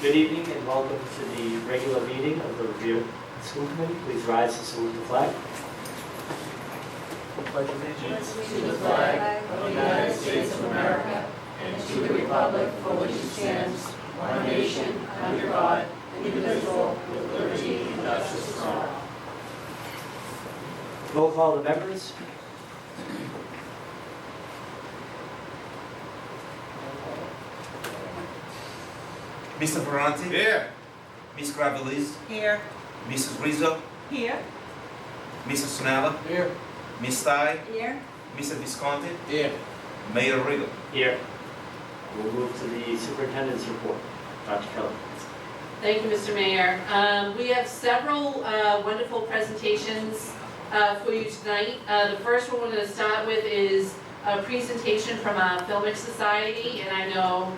Good evening and welcome to the regular meeting of the Revere School Committee. Please rise to salute the flag. Pledge allegiance to the flag of the United States of America and to the republic for which it stands, one nation, under God, indivisible, with liberty and justice for all. Roll call the members. Mr. Ferranti? Here. Ms. Gravelis? Here. Mrs. Rizzo? Here. Mrs. Sonella? Here. Ms. Ty? Here. Mr. Visconti? Here. Mayor Riddle? Here. We'll move to the superintendent's report. Dr. Kelly. Thank you, Mr. Mayor. We have several wonderful presentations for you tonight. The first one we're going to start with is a presentation from our Filmic Society, and I know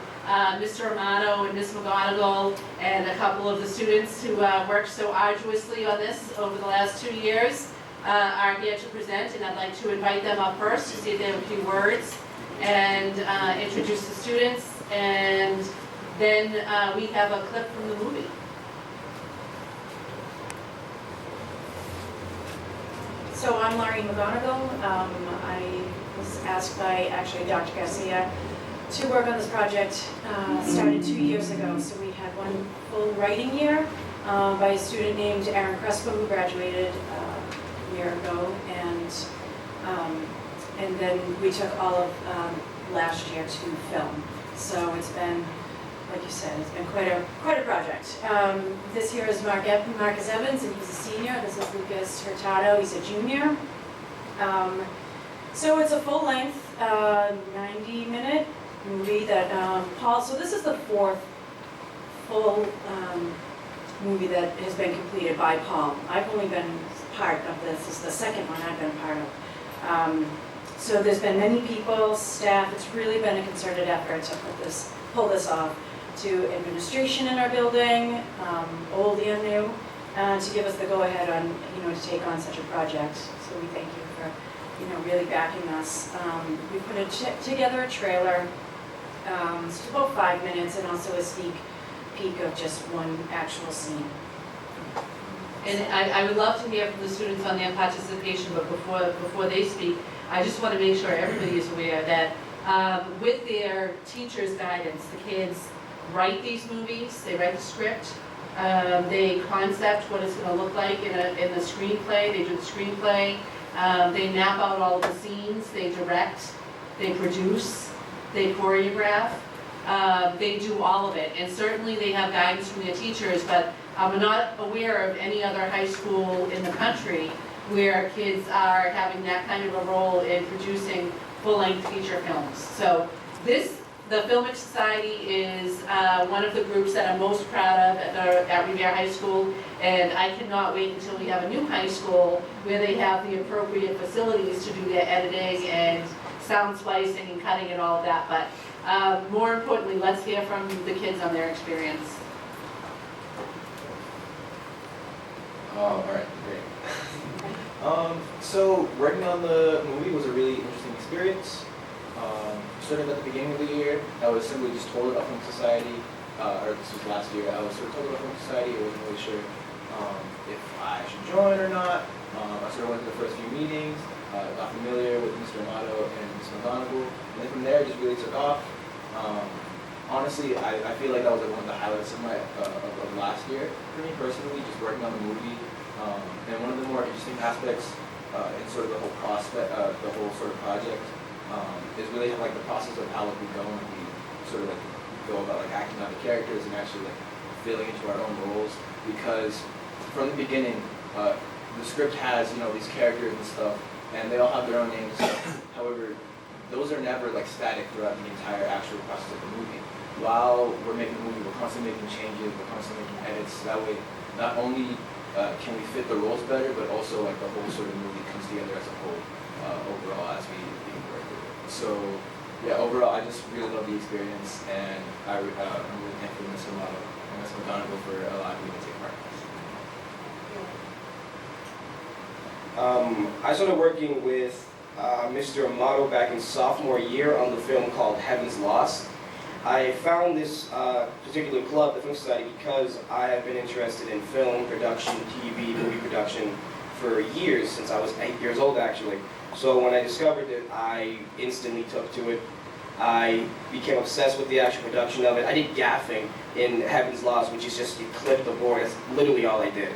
Mr. Amato and Ms. McGonigal and a couple of the students who worked so arduously on this over the last 2 years are here to present, and I'd like to invite them up first to see if they have a few words and introduce the students, and then we have a clip from the movie. So I'm Laurie McGonigal. I was asked by actually Dr. Garcia to work on this project. Started 2 years ago, so we had one full writing year by a student named Aaron Crespo who graduated a year ago, and then we took all of last year to film. So it's been, like you said, it's been quite a project. This year is Marcus Evans, and he's a senior. This is Lucas Hurtado, he's a junior. So it's a full-length, 90-minute movie that Paul. So this is the fourth full movie that has been completed by Paul. I've only been part of this. This is the second one I've been part of. So there's been many people, staff. It's really been a concerted effort to pull this off. To administration in our building, old and new, to give us the go-ahead on, to take on such a project. So we thank you for, really backing us. We put together a trailer, it's about 5 minutes, and also a sneak peek of just one actual scene. And I would love to hear from the students on their participation, but before they speak, I just want to make sure everybody is aware that with their teacher's guidance, the kids write these movies, they write the script, they concept what it's going to look like in the screenplay, they do the screenplay, they map out all of the scenes, they direct, they produce, they choreograph, they do all of it. And certainly they have guidance from their teachers, but I'm not aware of any other high school in the country where kids are having that kind of a role in producing full-length feature films. So the Filmic Society is one of the groups that I'm most proud of at Revere High School, and I cannot wait until we have a new high school where they have the appropriate facilities to do their editing and sound splicing and cutting and all of that. But more importantly, let's hear from the kids on their experience. All right, great. So working on the movie was a really interesting experience. Starting at the beginning of the year, I was simply just told about Film Society, or this was last year, I was sort of told about Film Society. I wasn't really sure if I should join or not. I sort of went to the first few meetings, got familiar with Mr. Amato and Ms. McGonigal, and then from there it just really took off. Honestly, I feel like that was like one of the highlights of of last year for me personally, just working on the movie. And one of the more interesting aspects in sort of the whole the whole sort of project is really like the process of how we go and we sort of like go about like acting out the characters and actually like filling into our own roles. Because from the beginning, the script has these characters and stuff, and they all have their own names. However, those are never like static throughout the entire actual process of the movie. While we're making the movie, we're constantly making changes, we're constantly making edits. That way, not only can we fit the roles better, but also like the whole sort of movie comes together as a whole overall as we work with it. So yeah, overall I just really love the experience, and I'm really thankful to Ms. Amato and Ms. McGonigal for allowing me to take part in this. I started working with Mr. Amato back in sophomore year on the film called Heaven's Lost. I found this particular club, the Film Society, because I have been interested in film production, TV, movie production for years, since I was 8 years old actually. So when I discovered it, I instantly took to it. I became obsessed with the actual production of it. I did gaffing in Heaven's Laws, which is just you clip the board. That's literally all I did.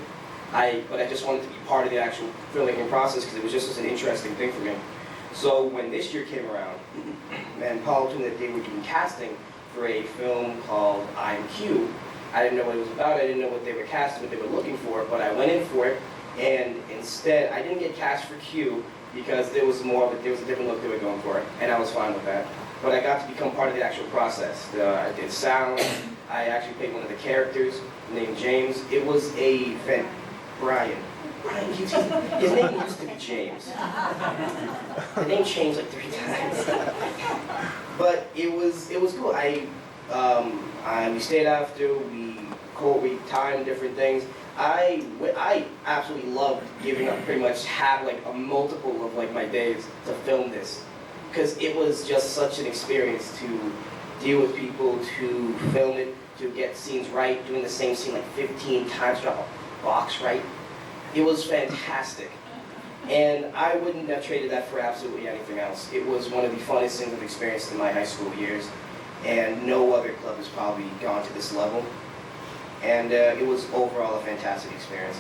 But I just wanted to be part of the actual filmmaking process because it was just an interesting thing for me. So when this year came around, and Paul told me that they were doing casting for a film called I'm Q, I didn't know what it was about. I didn't know what they were casting, what they were looking for, but I went in for it, and instead I didn't get cast for Q because there was a different look they were going for, and I was fine with that. But I got to become part of the actual process. I did sound. I actually played one of the characters named James. It was a Brian. Brian keeps his name used to be James. The name changed like 3 times. But it was cool. We stayed after. We timed different things. I absolutely loved giving up pretty much a multiple of my days to film this. Because it was just such an experience to deal with people, to film it, to get scenes right, doing the same scene 15 times, drop a box right. It was fantastic. And I wouldn't have traded that for absolutely anything else. It was one of the funnest things I've experienced in my high school years. And no other club has probably gone to this level. And it was overall a fantastic experience.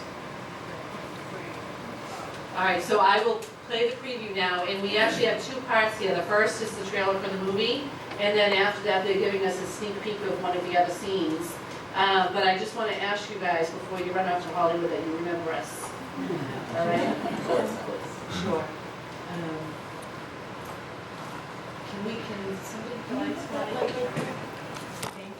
All right, so I will play the preview now, and we actually have 2 parts here. The first is the trailer for the movie, and then after that they're giving us a sneak peek of one of the other scenes. But I just want to ask you guys, before you run off to Hollywood, that you remember us. All right? Of course. Sure. Can somebody put the lights on? Thank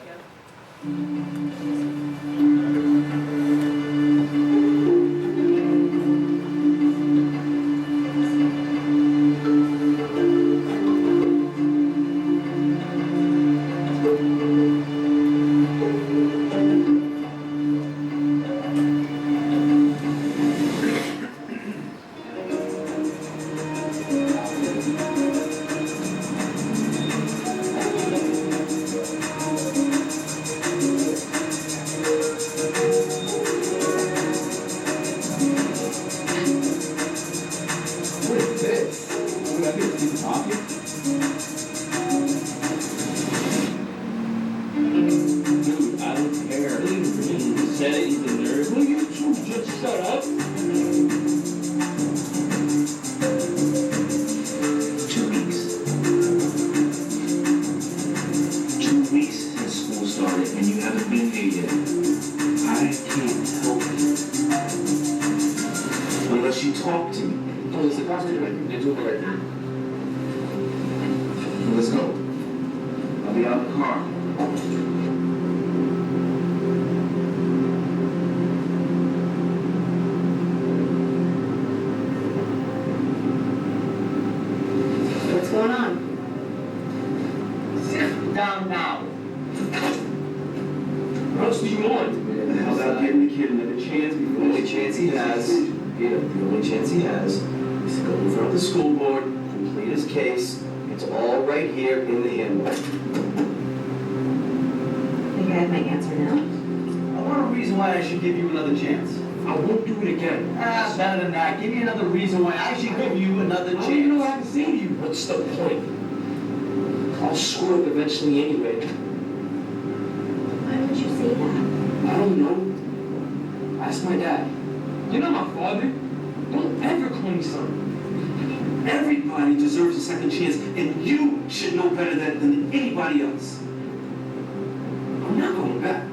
Let's go. I'll be out in the car. What's going on? Sit down now. What else do you want? How about giving the kid another chance before The only chance he has, the only chance he has is to go in front of the school board, complete his case. It's all right here in the handbook. I think I have my answer now. I want a reason why I should give you another chance. I won't do it again. Better than that. Give me another reason why I should give you another I chance. don't even know what I have to say to you. What's the point? I'll screw up eventually anyway. Why would you say that? I don't know. Ask my dad. You're not my father. Don't ever call me son. Everybody deserves a second chance, and you should know better than anybody else. I'm not going back.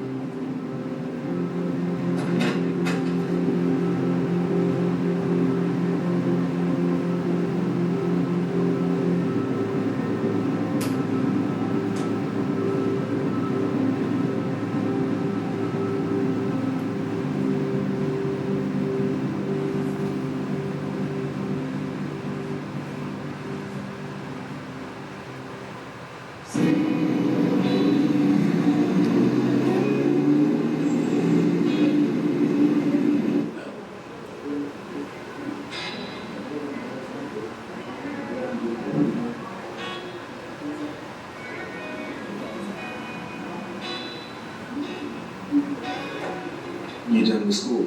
You're done with school.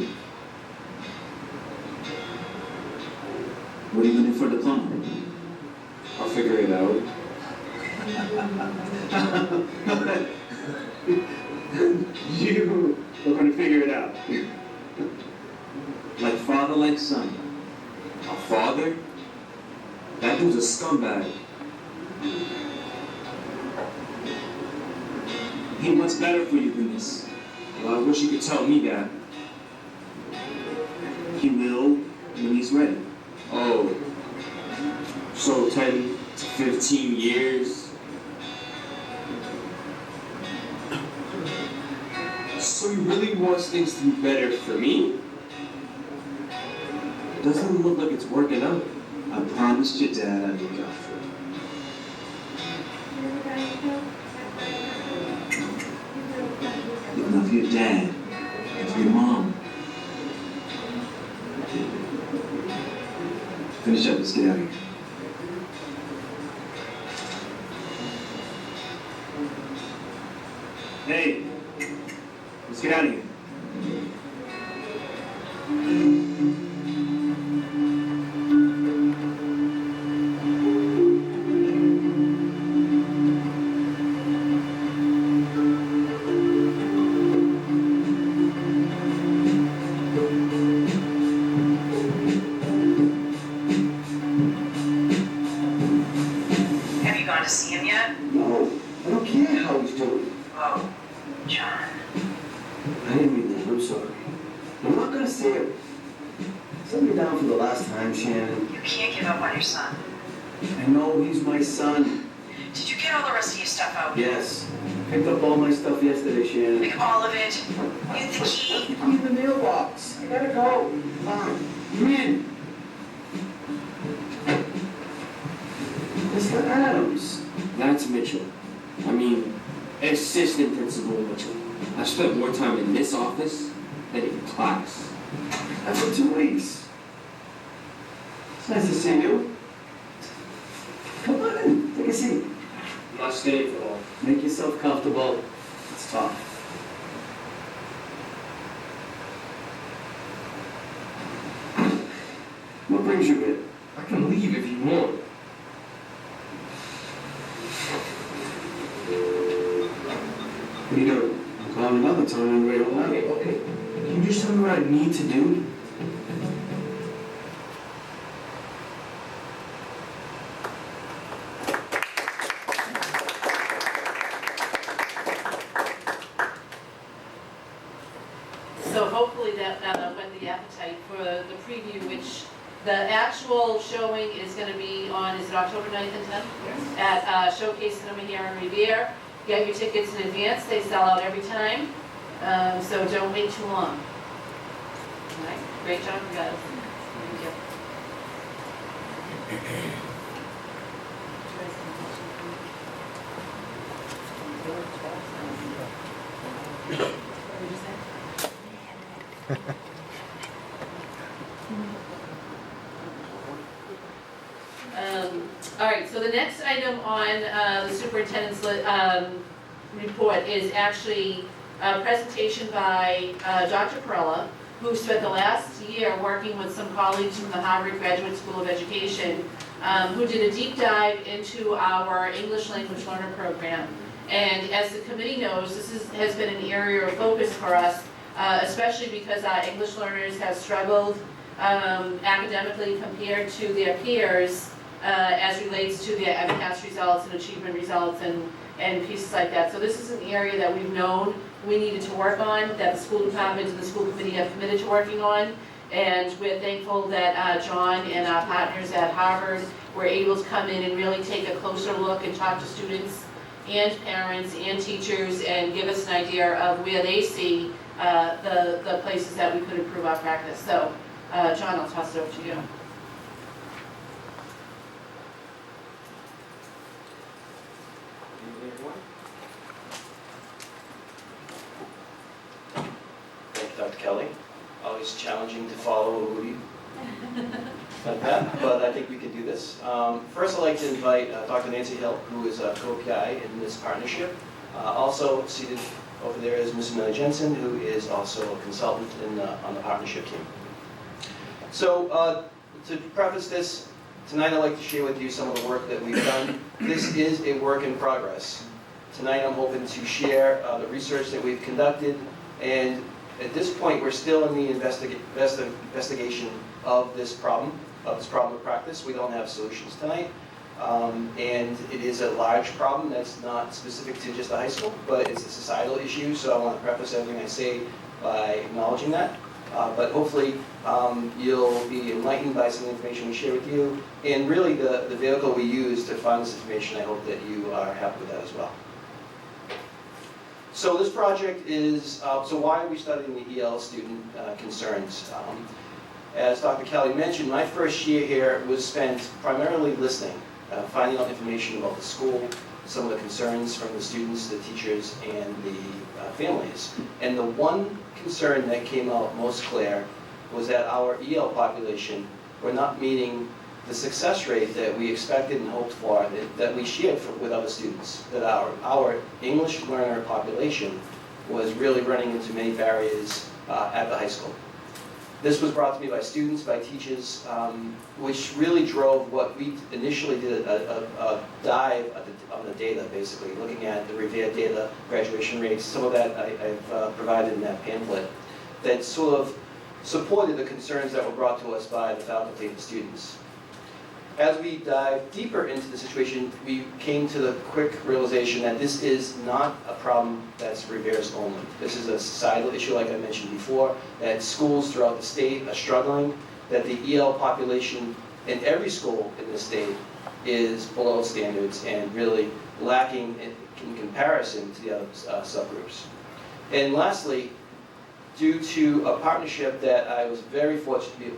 What are you gonna do for a diploma? I'll figure it out. You are gonna figure it out. Like father, like son. A father? That dude's a scumbag. He wants better for you than this. Well, I wish you could tell me that. He will when he's ready. Oh. So 10 to 15 years? So he really wants things to be better for me? Doesn't look like it's working out. I promised your dad I'd look out for him. Looking out for your dad and for your mom. Finish up, let's get out of here. Hey, let's get out of here. Have you gone to see him yet? No, I don't care how he's doing. Oh, John. I didn't mean that, I'm sorry. I'm not gonna say it. Set me down for the last time, Shannon. You can't give up on your son. I know he's my son. Did you get all the rest of your stuff out? Yes. Picked up all my stuff yesterday, Shannon. Like all of it? You the key? Key in the mailbox. I gotta go. Come in. Mr. Adams. That's Mitchell. I mean, Assistant Principal Mitchell. I've spent more time in this office than in class. After 2 weeks. It's nice to see you. Come on in. Take a seat. I'm not staying for long. Make yourself comfortable. Let's talk. What brings you in? I can leave if you want. What are you doing? I'm calling another time on the way home. Okay. Can you just tell me what I need to do? So hopefully that whet the appetite for the preview, which the actual showing is going to be on, is it October 9th and 10th? At Showcase Cinema here in Revere. Get your tickets in advance, they sell out every time, so don't wait too long. All right, great job, you guys. Thank you. What did you say? All right, so the next item on the superintendent's report is actually a presentation by Dr. Perella, who spent the last year working with some colleagues from the Harvard Graduate School of Education, who did a deep dive into our English language learner program. And as the committee knows, this has been an area of focus for us, especially because our English learners have struggled academically compared to their peers as relates to their MCAS results and achievement results and pieces like that. So this is an area that we've known we needed to work on, that the school department and the school committee have committed to working on. And we're thankful that John and our partners at Harvard were able to come in and really take a closer look and talk to students and parents and teachers and give us an idea of where they see the places that we could improve our practice. So, John, I'll toss it over to you. Thank you, Dr. Kelly. Always challenging to follow a movie like that, but I think we can do this. First, I'd like to invite Dr. Nancy Hill, who is a co-PI in this partnership. Also seated over there is Ms. Amelia Jensen, who is also a consultant on the partnership team. So to preface this, tonight I'd like to share with you some of the work that we've done. This is a work in progress. Tonight I'm hoping to share the research that we've conducted, and at this point we're still in the investigation of this problem of practice. We don't have solutions tonight. And it is a large problem that's not specific to just the high school, but it's a societal issue, so I want to preface everything I say by acknowledging that. But hopefully you'll be enlightened by some of the information we share with you, and really the vehicle we use to find this information, I hope that you are happy with that as well. So this project is, so why are we studying the EL student concerns? As Dr. Kelly mentioned, my first year here was spent primarily listening, finding out information about the school, some of the concerns from the students, the teachers, and the families. And the one concern that came out most clear was that our EL population were not meeting the success rate that we expected and hoped for, that we shared with other students, that our English learner population was really running into many barriers at the high school. This was brought to me by students, by teachers, which really drove what we initially did, a dive on the data, basically, looking at the Revere data, graduation rates. Some of that I've provided in that pamphlet, that sort of supported the concerns that were brought to us by the faculty and the students. As we dive deeper into the situation, we came to the quick realization that this is not a problem that's Revere's only. This is a societal issue, like I mentioned before, that schools throughout the state are struggling, that the EL population in every school in the state is below standards and really lacking in comparison to the other subgroups. And lastly, due to a partnership that I was very fortunate to be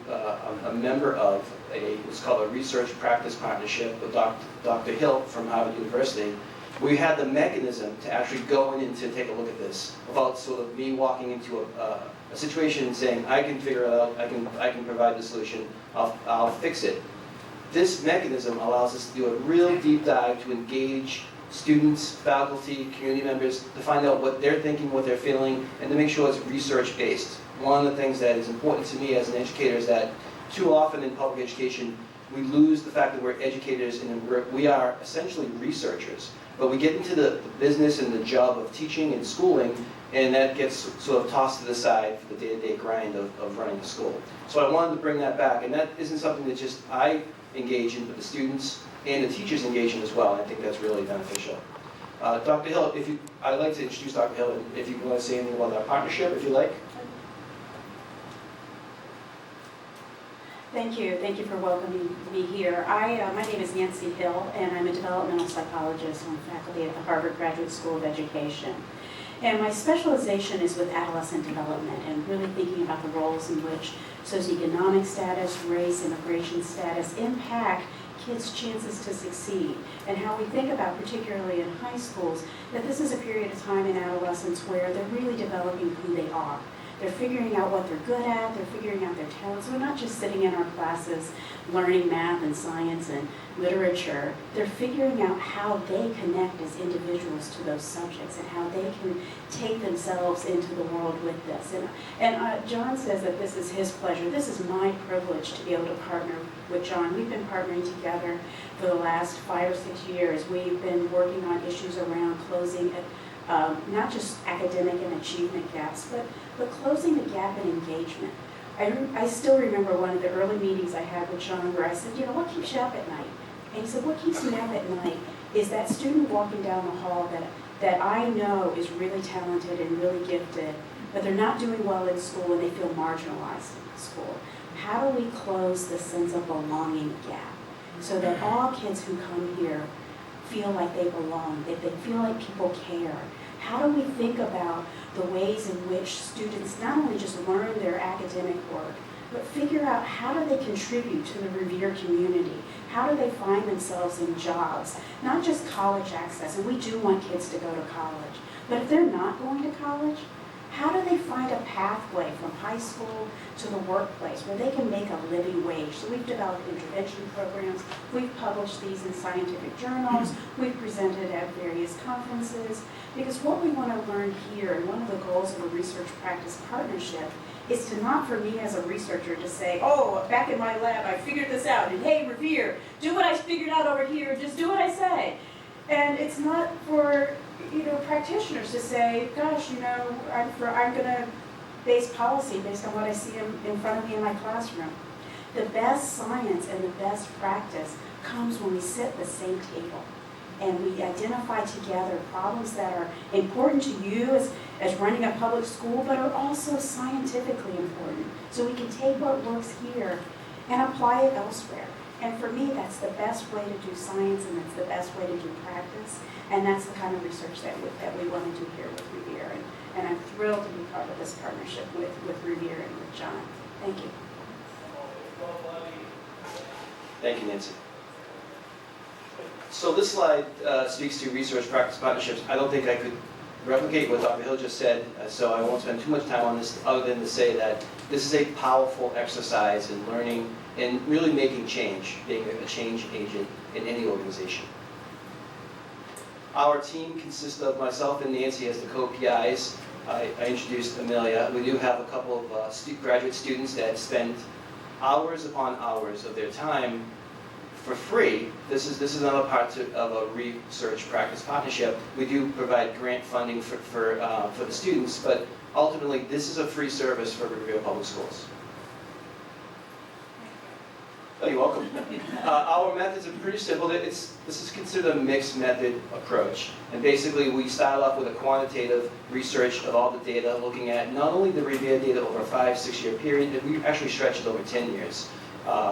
a member of, it's called a research practice partnership with Dr. Hill from Harvard University. We had the mechanism to actually go in and to take a look at this, about sort of me walking into a situation and saying, I can figure it out, I can provide the solution, I'll fix it. This mechanism allows us to do a real deep dive to engage students, faculty, community members, to find out what they're thinking, what they're feeling, and to make sure it's research-based. One of the things that is important to me as an educator is that too often in public education, we lose the fact that we're educators and we are essentially researchers. But we get into the business and the job of teaching and schooling, and that gets sort of tossed to the side for the day-to-day grind of running the school. So I wanted to bring that back, and that isn't something that just I engage in, but the students and the teachers engage in as well. I think that's really beneficial. Dr. Hill, I'd like to introduce Dr. Hill, and if you want to say anything about our partnership, if you like. Thank you for welcoming me here. My name is Nancy Hill, and I'm a developmental psychologist on faculty at the Harvard Graduate School of Education. And my specialization is with adolescent development and really thinking about the roles in which socioeconomic status, race, immigration status impact kids' chances to succeed, and how we think about, particularly in high schools, that this is a period of time in adolescence where they're really developing who they are. They're figuring out what they're good at, they're figuring out their talents. We're not just sitting in our classes learning math and science and literature. They're figuring out how they connect as individuals to those subjects and how they can take themselves into the world with this. And John says that this is his pleasure. This is my privilege to be able to partner with John. We've been partnering together for the last 5 or 6 years. We've been working on issues around closing not just academic and achievement gaps, but closing the gap in engagement. I still remember one of the early meetings I had with John where I said, you know, what keeps you up at night? And he said, what keeps me up at night is that student walking down the hall that I know is really talented and really gifted, but they're not doing well in school and they feel marginalized in school. How do we close the sense of belonging gap so that all kids who come here feel like they belong, that they feel like people care? How do we think about the ways in which students not only just learn their academic work, but figure out how do they contribute to the Revere community? How do they find themselves in jobs? Not just college access, and we do want kids to go to college, but if they're not going to college, How do they find a pathway from high school to the workplace where they can make a living wage? So we've developed intervention programs, we've published these in scientific journals, we've presented at various conferences, because what we want to learn here, and one of the goals of a research practice partnership, is to not for me as a researcher to say, oh, back in my lab I figured this out, and hey, Revere, do what I figured out over here, just do what I say. And it's not for practitioners to say, gosh, I'm going to base policy based on what I see in front of me in my classroom. The best science and the best practice comes when we sit at the same table and we identify together problems that are important to you as running a public school, but are also scientifically important. So we can take what works here and apply it elsewhere. And for me, that's the best way to do science, and that's the best way to do practice. And that's the kind of research that we want to do here with Revere. And I'm thrilled to be part of this partnership with Revere and with John. Thank you. Thank you, Nancy. So this slide speaks to research practice partnerships. I don't think I could replicate what Dr. Hill just said, so I won't spend too much time on this other than to say that this is a powerful exercise in learning and really making change, being a change agent in any organization. Our team consists of myself and Nancy as the co-PIs. I introduced Amelia. We do have a couple of graduate students that spend hours upon hours of their time for free. This is another part of a research practice partnership. We do provide grant funding for the students, but ultimately this is a free service for Revere Public Schools. Oh, you're welcome. Our methods are pretty simple. This is considered a mixed method approach. And basically we start off with a quantitative research of all the data, looking at not only the Revere data over a 5-6 year period, but we actually stretch it over 10 years.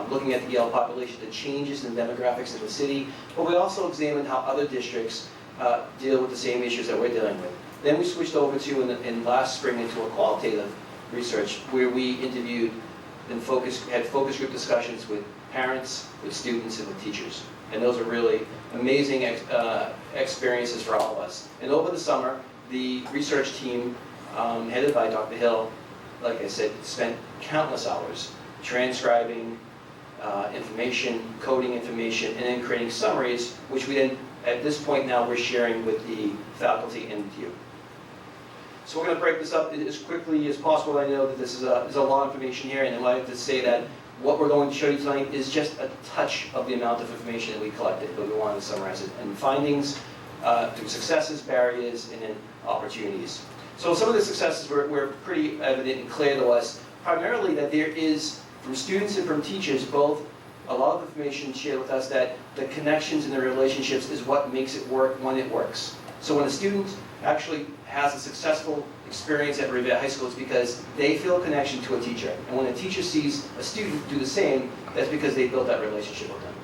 Looking at the EL population, the changes in demographics in the city, but we also examined how other districts deal with the same issues that we're dealing with. Then we switched over to, in last spring, into a qualitative research where we interviewed and had focus group discussions with parents, with students, and with teachers. And those are really amazing experiences for all of us. And over the summer, the research team, headed by Dr. Hill, like I said, spent countless hours transcribing information, coding information, and then creating summaries, which we then, at this point now, we're sharing with the faculty and with you. So we're going to break this up as quickly as possible. I know that there's a lot of information here, and I'd like to say that what we're going to show you tonight is just a touch of the amount of information that we collected, but we wanted to summarize it. And findings, through successes, barriers, and then opportunities. So some of the successes were pretty evident and clear to us, primarily that there is, from students and from teachers, both a lot of information shared with us that the connections and the relationships is what makes it work when it works. So when a student actually has a successful experience at Revere High School, it's because they feel a connection to a teacher. And when a teacher sees a student do the same, that's because they built that relationship with them.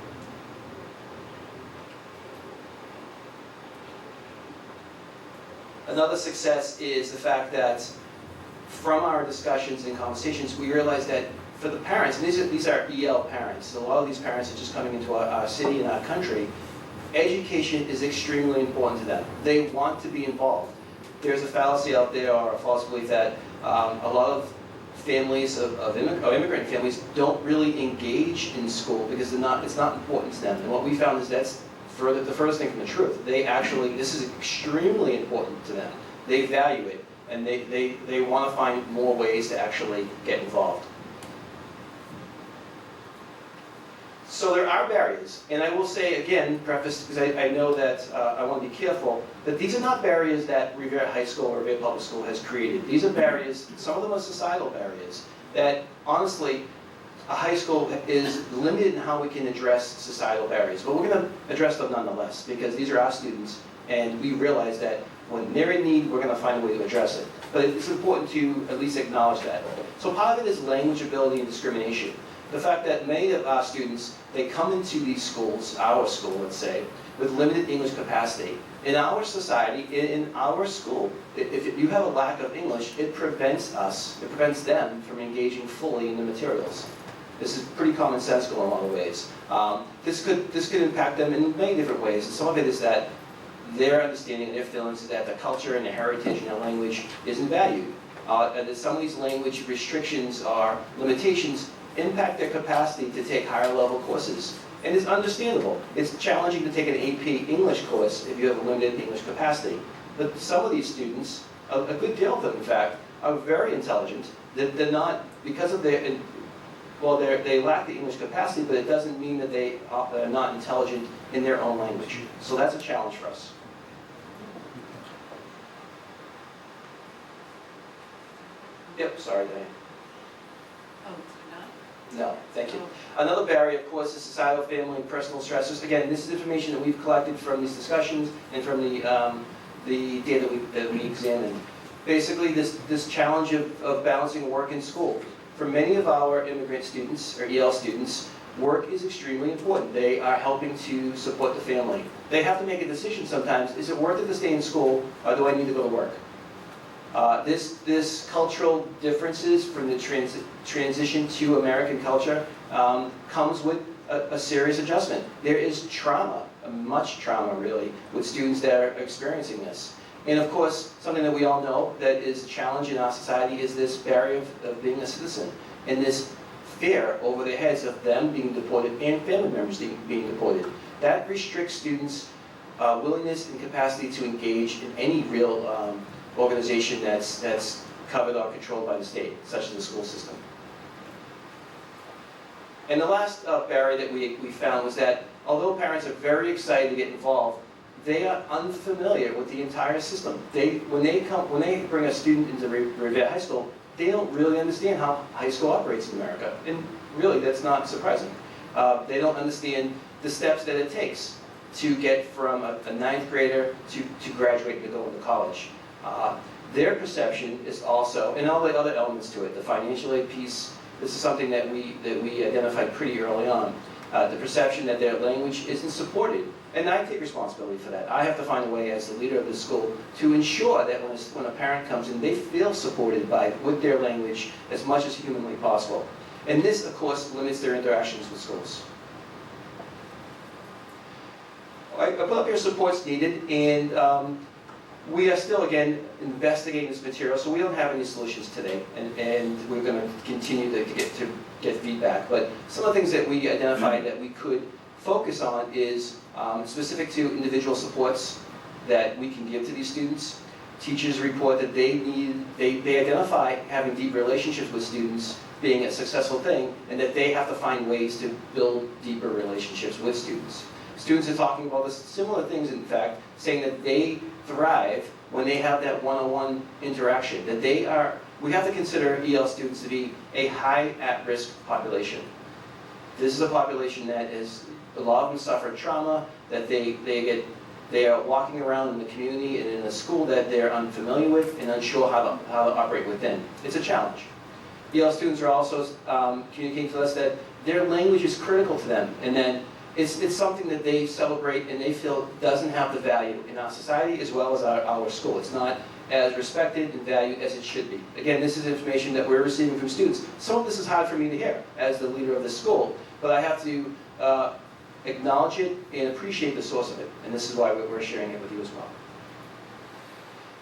Another success is the fact that from our discussions and conversations, we realized that for the parents, and these are EL parents, so a lot of these parents are just coming into our city and our country, education is extremely important to them. They want to be involved. There's a fallacy out there, or a false belief, that a lot of families of immigrant families don't really engage in school because it's not important to them. And what we found is that's the furthest thing from the truth. This is extremely important to them. They value it, and they want to find more ways to actually get involved. So there are barriers, and I will say again, preface, because I know that I want to be careful, that these are not barriers that Revere High School or Revere Public School has created. These are barriers, some of them are societal barriers, that honestly, a high school is limited in how we can address societal barriers. But we're going to address them nonetheless, because these are our students, and we realize that when they're in need, we're going to find a way to address it. But it's important to at least acknowledge that. So part of it is language ability and discrimination. The fact that many of our students, they come into these schools, our school, let's say, with limited English capacity. In our society, in our school, if you have a lack of English, it prevents them from engaging fully in the materials. This is pretty commonsensical in a lot of ways. This could impact them in many different ways. And some of it is that their understanding and their feelings is that the culture and their heritage and their language isn't valued. And that some of these language restrictions or limitations impact their capacity to take higher level courses. And it's understandable. It's challenging to take an AP English course if you have a limited English capacity. But some of these students, a good deal of them in fact, are very intelligent. They're not, because of their, well, they lack the English capacity, but it doesn't mean that they are not intelligent in their own language. So that's a challenge for us. Yep, sorry, Diane. Oh, it's not? No, thank you. Another barrier, of course, is societal, family, and personal stressors. Again, this is information that we've collected from these discussions and from the data that we examined. Basically, this challenge of balancing work and school. For many of our immigrant students, or EL students, work is extremely important. They are helping to support the family. They have to make a decision sometimes, is it worth it to stay in school, or do I need to go to work? This cultural differences from the transition to American culture comes with a serious adjustment. There is trauma, much trauma really, with students that are experiencing this. And of course, something that we all know that is a challenge in our society is this barrier of being a citizen, and this fear over their heads of them being deported and family members being deported. That restricts students' willingness and capacity to engage in any real organization that's covered or controlled by the state, such as the school system. And the last barrier that we found was that although parents are very excited to get involved, they are unfamiliar with the entire system. When they bring a student into Revere High School, they don't really understand how high school operates in America. And really, that's not surprising. They don't understand the steps that it takes to get from a ninth grader to graduate and go into college. Their perception is also, and all the other elements to it, the financial aid piece, this is something that we identified pretty early on. The perception that their language isn't supported. And I take responsibility for that. I have to find a way as the leader of the school to ensure that when a parent comes in, they feel supported with their language as much as humanly possible. And this, of course, limits their interactions with schools. I put up here supports needed, and we are still, again, investigating this material, so we don't have any solutions today, and we're going to continue to get feedback. But some of the things that we identified that we could focus on is specific to individual supports that we can give to these students. Teachers report that they identify having deep relationships with students being a successful thing, and that they have to find ways to build deeper relationships with students. Students are talking about similar things, in fact, saying that they thrive when they have that one-on-one interaction, that we have to consider EL students to be a high at-risk population. This is a population that a lot of them suffer trauma, that they are walking around in the community and in a school that they're unfamiliar with and unsure how to operate within. It's a challenge. EL students are also communicating to us that their language is critical to them, and then it's something that they celebrate and they feel doesn't have the value in our society as well as our school. It's not as respected and valued as it should be. Again, this is information that we're receiving from students. Some of this is hard for me to hear as the leader of the school, but I have to acknowledge it and appreciate the source of it, and this is why we're sharing it with you as well.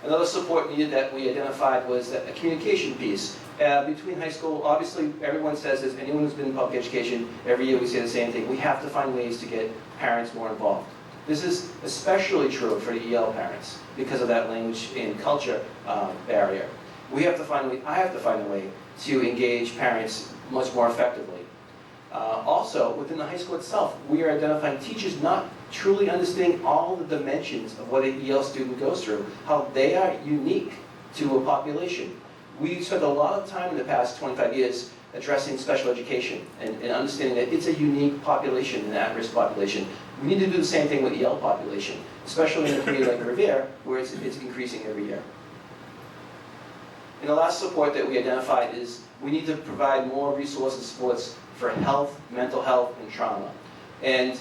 Another support needed that we identified was a communication piece. Between high school, obviously everyone says this, anyone who's been in public education, every year we say the same thing, we have to find ways to get parents more involved. This is especially true for the EL parents because of that language and culture barrier. I have to find a way to engage parents much more effectively. Also, within the high school itself, we are identifying teachers not truly understanding all the dimensions of what an EL student goes through, how they are unique to a population. We spent a lot of time in the past 25 years addressing special education and understanding that it's a unique population, an at-risk population. We need to do the same thing with the EL population, especially in a community like Revere, where it's increasing every year. And the last support that we identified is we need to provide more resources and supports for health, mental health, and trauma. And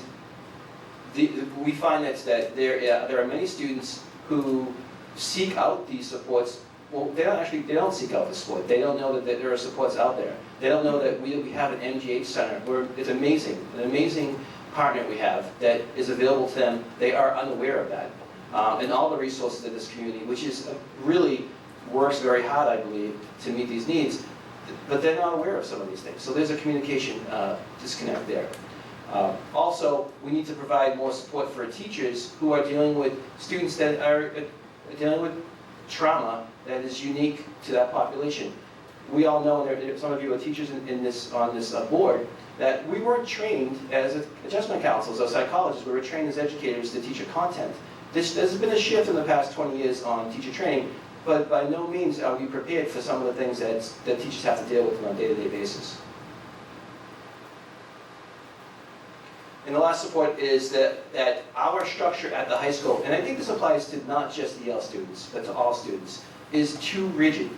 we find that there are many students who seek out these supports. Well, they don't seek out the support. They don't know that there are supports out there. They don't know that we have an MGH center where it's amazing, an amazing partner we have that is available to them. They are unaware of that. And all the resources of this community, which is really works very hard, I believe, to meet these needs, but they're not aware of some of these things. So there's a communication disconnect there. Also, we need to provide more support for teachers who are dealing with students that are dealing with trauma that is unique to that population. We all know, and some of you are teachers on this board, that we weren't trained as adjustment counselors or psychologists. We were trained as educators to teach a content. There's been a shift in the past 20 years on teacher training, but by no means are we prepared for some of the things that teachers have to deal with on a day-to-day basis. And the last support is that our structure at the high school, and I think this applies to not just EL students, but to all students, is too rigid.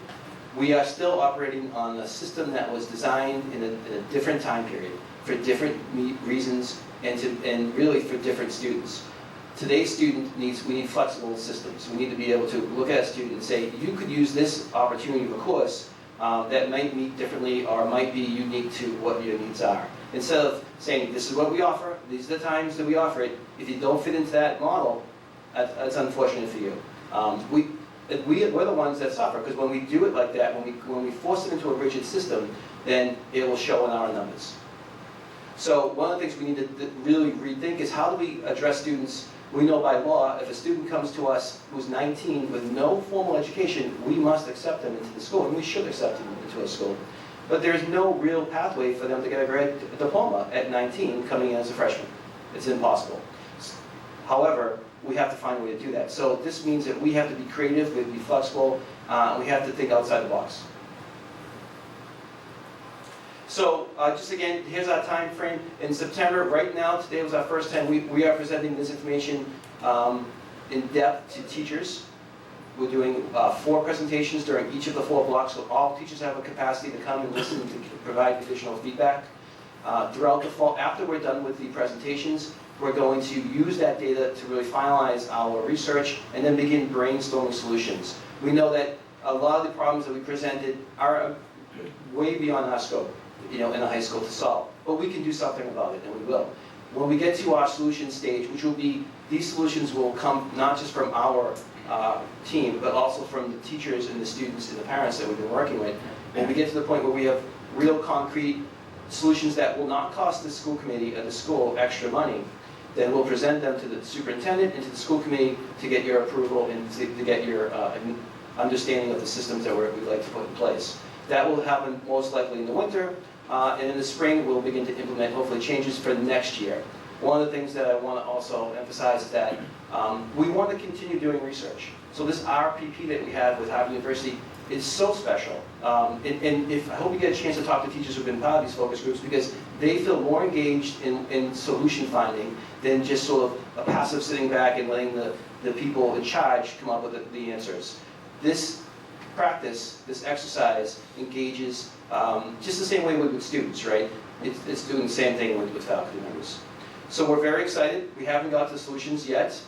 We are still operating on a system that was designed in a different time period, for different reasons, and really for different students. Today's student we need flexible systems. We need to be able to look at a student and say, you could use this opportunity of a course that might meet differently or might be unique to what your needs are. Instead of saying, this is what we offer, these are the times that we offer it, if you don't fit into that model, that's unfortunate for you. We're the ones that suffer, because when we do it like that, when we force it into a rigid system, then it will show in our numbers. So one of the things we need to really rethink is, how do we address students? We know by law, if a student comes to us who's 19 with no formal education, we must accept them into the school, and we should accept them into a school. But there's no real pathway for them to get a diploma at 19 coming in as a freshman. It's impossible. However, we have to find a way to do that. So this means that we have to be creative, we have to be flexible, we have to think outside the box. So just again, here's our time frame. In September, right now, today was our first time we are presenting this information in depth to teachers. We're doing 4 presentations during each of the 4 blocks, so all teachers have a capacity to come and listen to provide additional feedback. Throughout the fall, after we're done with the presentations, we're going to use that data to really finalize our research and then begin brainstorming solutions. We know that a lot of the problems that we presented are way beyond our scope, in a high school to solve. But we can do something about it, and we will. When we get to our solution stage, which will be, these solutions will come not just from our team, but also from the teachers and the students and the parents that we've been working with. When we get to the point where we have real concrete solutions that will not cost the school committee or the school extra money, then we'll present them to the superintendent and to the school committee to get your approval and to get your understanding of the systems that we'd like to put in place. That will happen most likely in the winter, and in the spring we'll begin to implement hopefully changes for next year. One of the things that I want to also emphasize is that we want to continue doing research. So this RPP that we have with Harvard University is so special. And I hope you get a chance to talk to teachers who've been part of these focus groups, because they feel more engaged in solution finding than just sort of a passive sitting back and letting the people in charge come up with the answers. This practice, this exercise, engages just the same way with students, right? It's doing the same thing with faculty members. So we're very excited. We haven't got to solutions yet.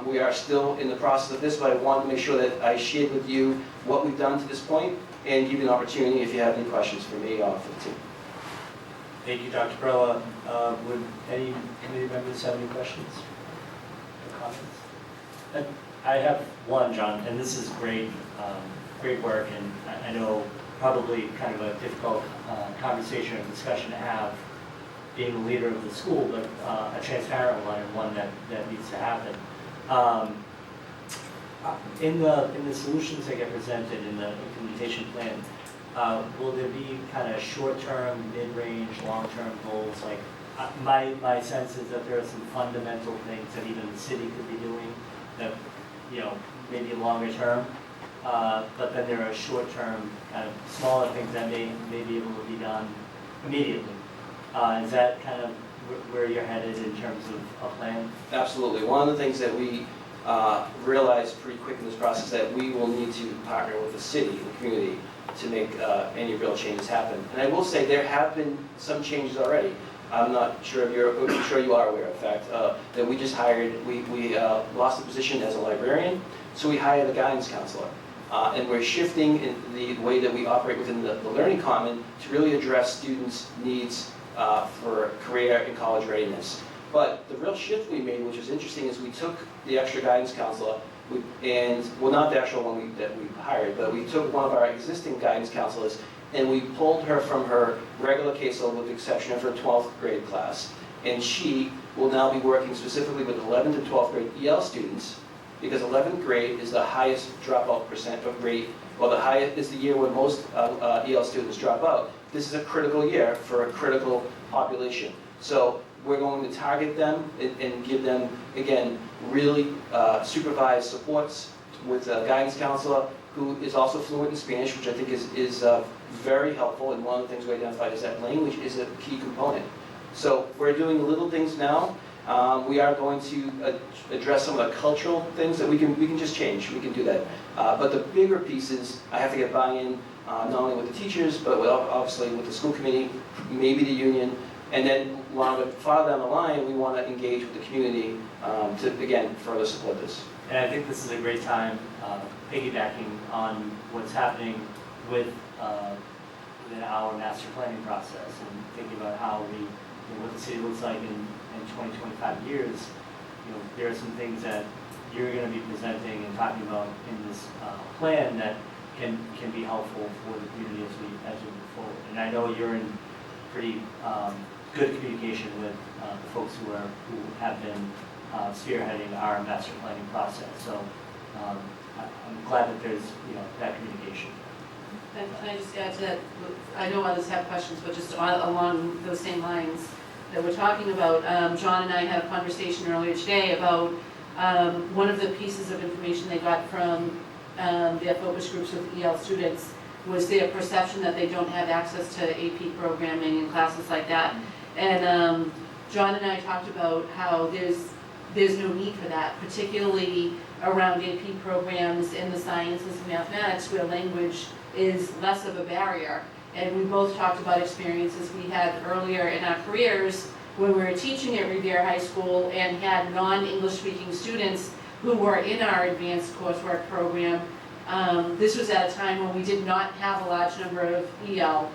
We are still in the process of this, but I wanted to make sure that I shared with you what we've done to this point and give you an opportunity if you have any questions for me or for the team. Thank you, Dr. Perla. Would any committee members have any questions or comments? I have one, John, and this is great, great work, and I know probably kind of a difficult conversation or discussion to have, being the leader of the school, but a transparent one and one that needs to happen. In the solutions that get presented in the implementation plan, will there be kind of short-term, mid-range, long-term goals? Like my sense is that there are some fundamental things that even the city could be doing that, maybe longer term, but then there are short-term, kind of smaller things that may be able to be done immediately. Is that kind of where you're headed in terms of a plan? Absolutely. One of the things that we realized pretty quick in this process is that we will need to partner with the city and the community to make any real changes happen. And I will say there have been some changes already. I'm not sure if I'm sure you are aware of the fact that we just hired, we lost the position as a librarian, so we hired a guidance counselor. And we're shifting in the way that we operate within the Learning Common to really address students' needs for career and college readiness. But the real shift we made, which was interesting, is we took the extra guidance counselor, Well, not the actual one that we hired, but we took one of our existing guidance counselors and we pulled her from her regular caseload with the exception of her 12th grade class. And she will now be working specifically with 11th and 12th grade EL students, because 11th grade is the highest dropout percent of rate, or the highest is the year where most EL students drop out. This is a critical year for a critical population. So we're going to target them and give them, again, really supervised supports with a guidance counselor who is also fluent in Spanish, which I think is very helpful. And one of the things we identified is that language is a key component. So we're doing little things now. We are going to address some of the cultural things that we can just change. We can do that. But the bigger pieces, I have to get buy-in not only with the teachers, but obviously with the school committee, maybe the union, and then farther down the line, we want to engage with the community to, again, further support this. And I think this is a great time, piggybacking on what's happening within our master planning process and thinking about how what the city looks like in 20, 25 years. There are some things that you're going to be presenting and talking about in this plan that can be helpful for the community as we move forward. And I know you're in pretty good communication with the folks who have been spearheading our master planning process. So I'm glad that there's that communication. And can I just add to that? I know others have questions, but just along those same lines that we're talking about, John and I had a conversation earlier today about one of the pieces of information they got from their focus groups with EL students was their perception that they don't have access to AP programming and classes like that. And John and I talked about how there's no need for that, particularly around AP programs in the sciences and mathematics where language is less of a barrier. And we both talked about experiences we had earlier in our careers when we were teaching at Revere High School and had non-English speaking students who were in our advanced coursework program. This was at a time when we did not have a large number of EL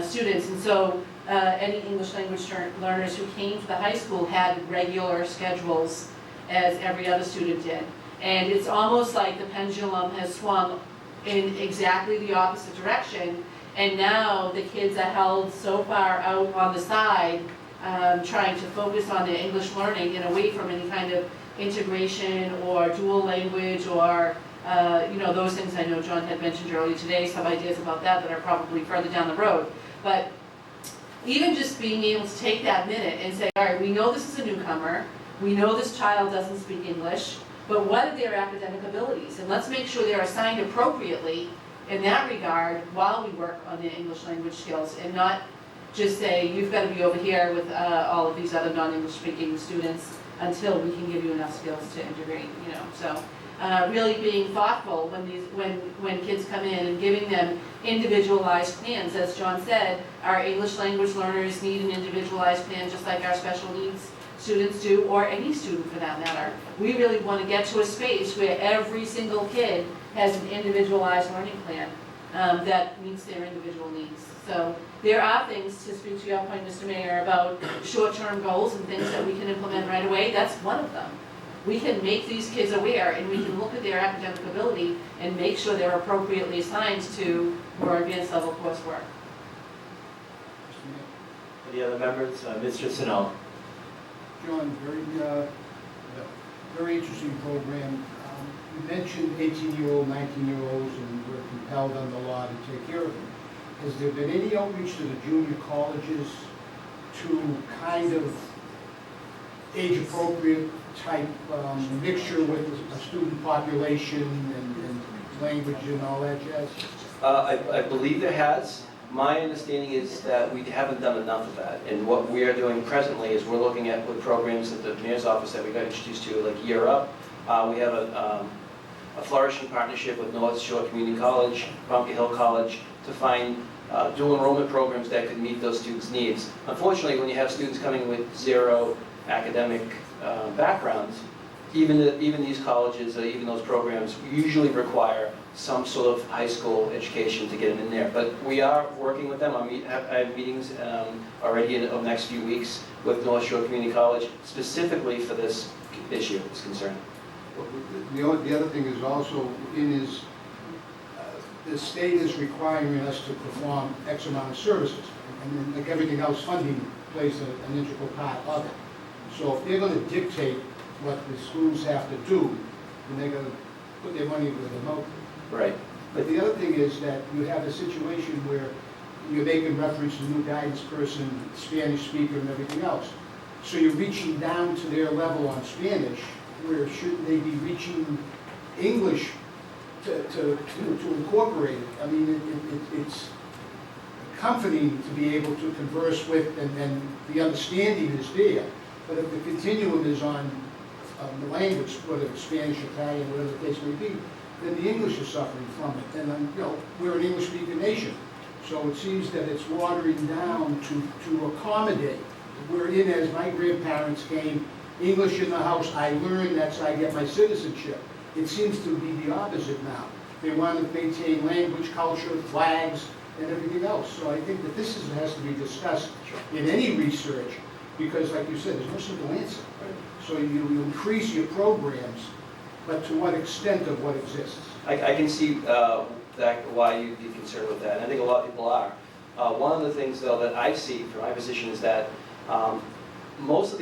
students, and so any English language learners who came to the high school had regular schedules as every other student did. And it's almost like the pendulum has swung in exactly the opposite direction, and now the kids are held so far out on the side trying to focus on their English learning and away from any kind of integration or dual language or those things I know John had mentioned earlier today, some ideas about that are probably further down the road. But even just being able to take that minute and say, all right, we know this is a newcomer, we know this child doesn't speak English, but what are their academic abilities? And let's make sure they're assigned appropriately in that regard while we work on their English language skills, and not just say, you've got to be over here with all of these other non-English speaking students until we can give you enough skills to integrate, So really being thoughtful when kids come in and giving them individualized plans. As John said, our English language learners need an individualized plan just like our special needs students do, or any student for that matter. We really want to get to a space where every single kid has an individualized learning plan that meets their individual needs. So there are things, to speak to your point, Mr. Mayor, about short-term goals and things that we can implement right away. That's one of them. We can make these kids aware, and we can look at their academic ability and make sure they're appropriately assigned to more advanced level coursework. Any other members? Mr. Sinell. John, very interesting program. You mentioned 18-year-old, 19-year-olds, and we're compelled under law to take care of them. Has there been any outreach to the junior colleges to kind of age-appropriate type mixture with a student population and language and all that jazz? I believe there has. My understanding is that we haven't done enough of that. And what we are doing presently is we're looking at with programs at the mayor's office that we got introduced to, like Year Up. We have a flourishing partnership with North Shore Community College, Bumpy Hill College, to find dual enrollment programs that could meet those students' needs. Unfortunately, when you have students coming with zero academic backgrounds, even these colleges, even those programs usually require some sort of high school education to get them in there. But we are working with them. I have meetings already in the next few weeks with North Shore Community College, specifically for this issue, this concern. The other thing is also in his, the state is requiring us to perform X amount of services. And then, like everything else, funding plays an integral part of it. So if they're gonna dictate what the schools have to do, then they're gonna put their money where their mouth is. Right. But the other thing is that you have a situation where you're making reference to new guidance person, Spanish speaker and everything else. So you're reaching down to their level on Spanish, where shouldn't they be reaching English to incorporate it? I mean, it's comforting to be able to converse with, and the understanding is there. But if the continuum is on the language, whether it's Spanish, Italian, whatever the case may be, then the English is suffering from it. And, we're an English-speaking nation. So it seems that it's watering down to accommodate. We're in, as my grandparents came, English in the house, I learn, that's how I get my citizenship. It seems to be the opposite now. They want to maintain language, culture, flags, and everything else. So I think that this has to be discussed in any research, because like you said, there's no simple answer. So you increase your programs, but to what extent of what exists? I can see why you'd be concerned with that, and I think a lot of people are. One of the things, though, that I see from my position is that most of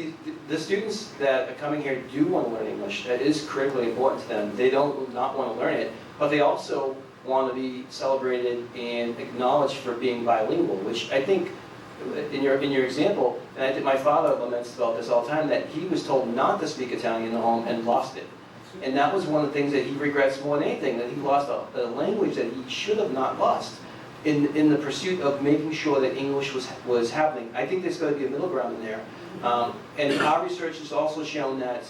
the students that are coming here do want to learn English. That is critically important to them. They don't not want to learn it, but they also want to be celebrated and acknowledged for being bilingual, which I think, in your example, and I think my father laments about this all the time, that he was told not to speak Italian in the home and lost it. And that was one of the things that he regrets more than anything, that he lost a language that he should have not lost in the pursuit of making sure that English was happening. I think there's got to be a middle ground in there. And our research has also shown that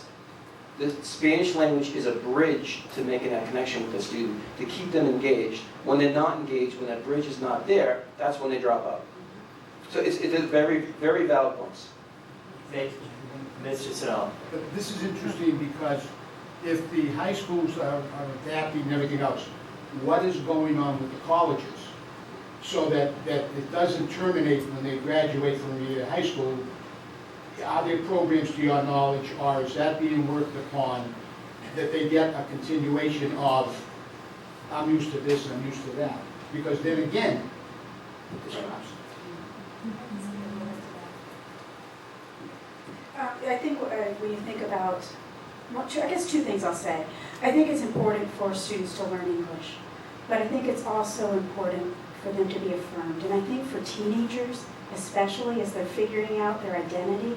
the Spanish language is a bridge to making that connection with the student, to keep them engaged. When they're not engaged, when that bridge is not there, that's when they drop out. So it's a very, very valid point. Mr. Sinell. But this is interesting because if the high schools are adapting and everything else, what is going on with the colleges? So that it doesn't terminate when they graduate from the high school. Are there programs, to your knowledge, or is that being worked upon, that they get a continuation of, I'm used to this and I'm used to that? Because then again, it stops. I think when you think about, well, I guess two things I'll say. I think it's important for students to learn English, but I think it's also important for them to be affirmed. And I think for teenagers, especially as they're figuring out their identity,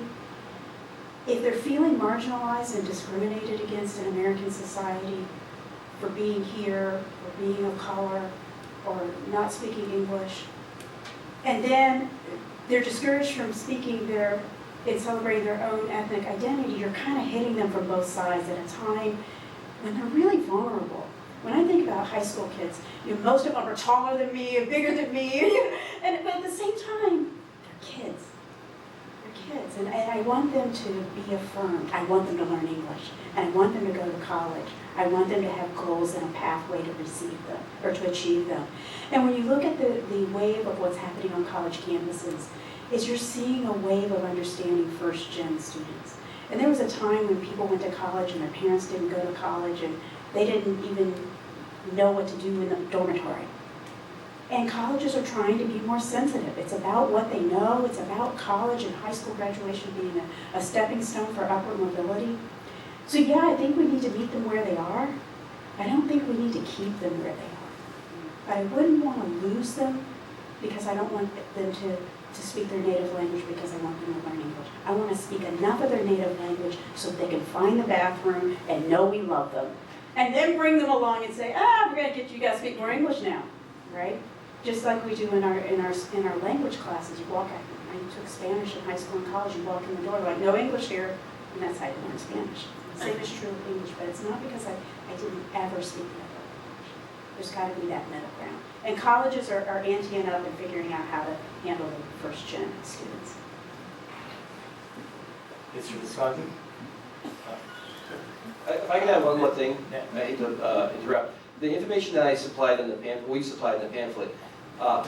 if they're feeling marginalized and discriminated against in American society for being here, or being of color, or not speaking English, and then they're discouraged from speaking and celebrating their own ethnic identity, you're kind of hitting them from both sides at a time when they're really vulnerable. When I think about high school kids, most of them are taller than me, and bigger than me, but at the same time, they're kids. They're kids, and I want them to be affirmed. I want them to learn English, and I want them to go to college. I want them to have goals and a pathway to receive them, or to achieve them. And when you look at the wave of what's happening on college campuses, is you're seeing a wave of understanding first-gen students. And there was a time when people went to college and their parents didn't go to college, and they didn't even know what to do in the dormitory. And colleges are trying to be more sensitive. It's about what they know. It's about college and high school graduation being a stepping stone for upward mobility. So yeah, I think we need to meet them where they are. I don't think we need to keep them where they are. But I wouldn't want to lose them because I don't want them to speak their native language because I want them to learn English. I want to speak enough of their native language so that they can find the bathroom and know we love them. And then bring them along and say, we're going to get you guys to speak more English now, right? Just like we do in our language classes. You walk out, I took Spanish in high school and college, you walk in the door like, no English here, and that's how you learn Spanish. The same is true of English, but it's not because I didn't ever speak the other language. There's got to be that middle ground. And colleges are anteing up and figuring out how to handle the first-gen students. Mr. Visconti? If I can add one more thing, I hate to interrupt. The information that I supplied in the pamphlet, we supplied in the pamphlet,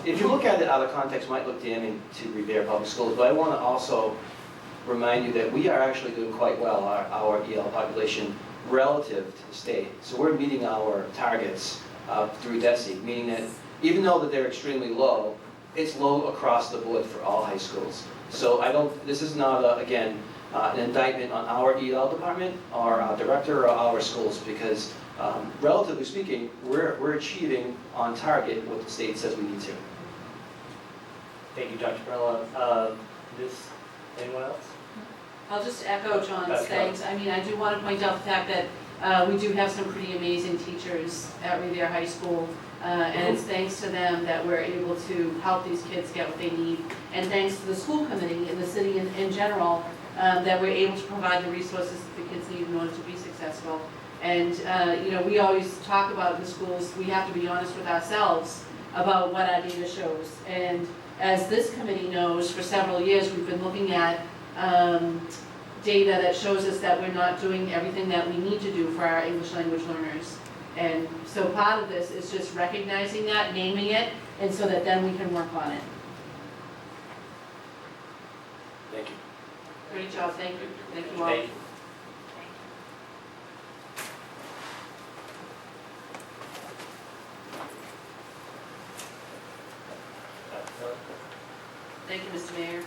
if you look at it out of context, might look damning to Revere Public Schools, but I want to also remind you that we are actually doing quite well, our EL population. relative to the state. So we're meeting our targets through DESE, meaning that even though that they're extremely low, it's low across the board for all high schools. So this is not, again, an indictment on our EL department, or our director, or our schools, because relatively speaking, we're achieving on target what the state says we need to. Thank you, Dr. Perla. Anyone else? I'll just echo John's That's thanks. I mean, I do want to point out the fact that we do have some pretty amazing teachers at Revere High School, and it's thanks to them that we're able to help these kids get what they need, and thanks to the school committee and the city in general, that we're able to provide the resources that the kids need in order to be successful. And, you know, we always talk about in the schools, we have to be honest with ourselves about what our data shows. And as this committee knows, for several years, we've been looking at data that shows us that we're not doing everything that we need to do for our English language learners. And so part of this is just recognizing that, naming it, and so that then we can work on it. Thank you. Great job, thank you. Thank you all. Thank you. Thank you, Mr. Mayor.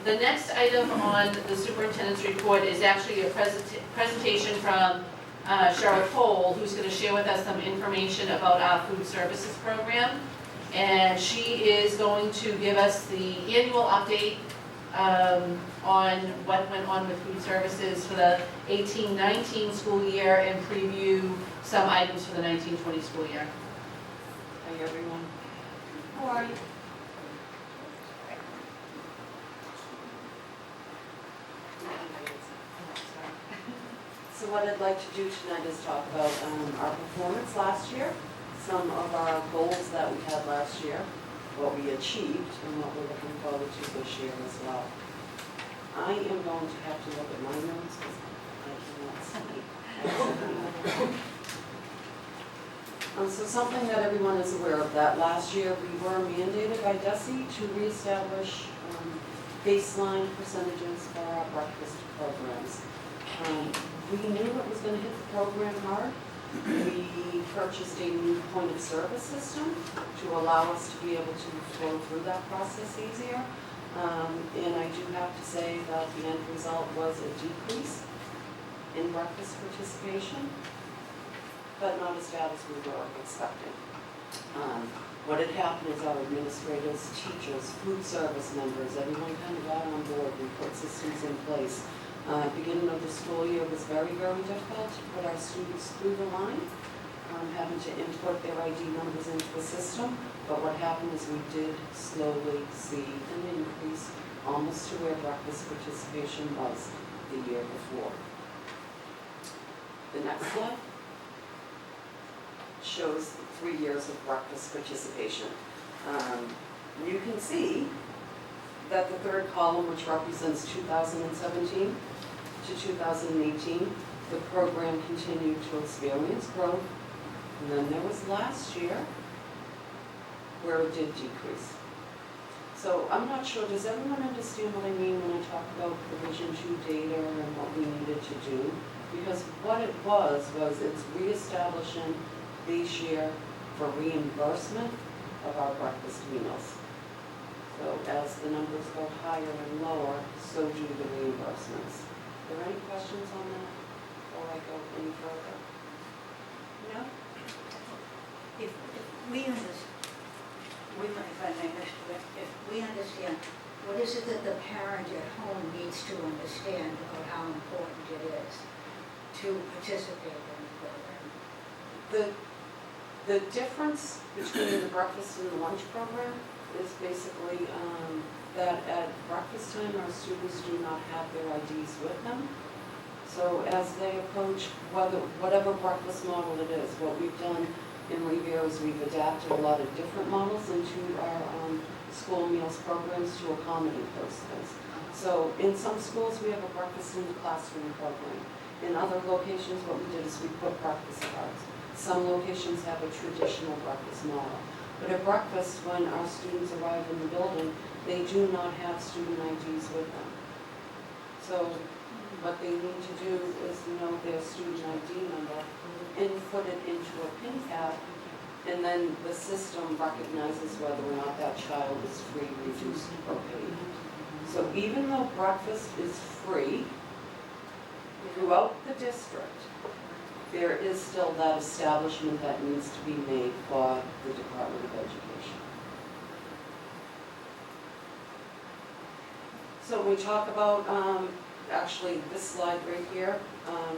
The next item on the superintendent's report is actually a presentation from Cheryl Cole, who's going to share with us some information about our food services program. And she is going to give us the annual update on what went on with food services for the 18-19 school year and preview some items for the 19-20 school year. Hi, everyone. How are you? So what I'd like to do tonight is talk about our performance last year, some of our goals that we had last year, what we achieved, and what we're looking forward to this year as well. I am going to have to look at my notes because I cannot see. So something that everyone is aware of, that last year we were mandated by DESE to reestablish baseline percentages for our breakfast programs. We knew it was going to hit the program hard. We purchased a new point of service system to allow us to be able to flow through that process easier. And I do have to say that the end result was a decrease in breakfast participation, but not as bad as we were expecting. What had happened is our administrators, teachers, food service members, everyone kind of got on board. We put systems in place. Beginning of the school year was very, very difficult to put our students through the line, having to input their ID numbers into the system. But what happened is we did slowly see an increase almost to where breakfast participation was the year before. The next slide shows 3 years of breakfast participation. You can see that the third column, which represents 2017 to 2018, the program continued to experience growth. And then there was last year where it did decrease. So I'm not sure, does everyone understand what I mean when I talk about Provision 2 data and what we needed to do? Because what it was it's reestablishing this year for reimbursement of our breakfast meals. So as the numbers go higher and lower, so do the reimbursements. Are there any questions on that before I go any further? No? If we understand, if I may, if we understand, what is it that the parent at home needs to understand about how important it is to participate in the program? The difference between the breakfast and the lunch program is basically that at breakfast time, our students do not have their IDs with them. So as they approach whatever breakfast model it is, what we've done in Revere is we've adapted a lot of different models into our school meals programs to accommodate those things. So in some schools, we have a breakfast in the classroom program. In other locations, what we did is we put breakfast cards. Some locations have a traditional breakfast model. But at breakfast, when our students arrive in the building, they do not have student IDs with them. So what they need to do is know their student ID number, input it into a PIN pad, and then the system recognizes whether or not that child is free, reduced, or paid. So even though breakfast is free throughout the district, there is still that establishment that needs to be made for the Department of Education. So we talk about, actually this slide right here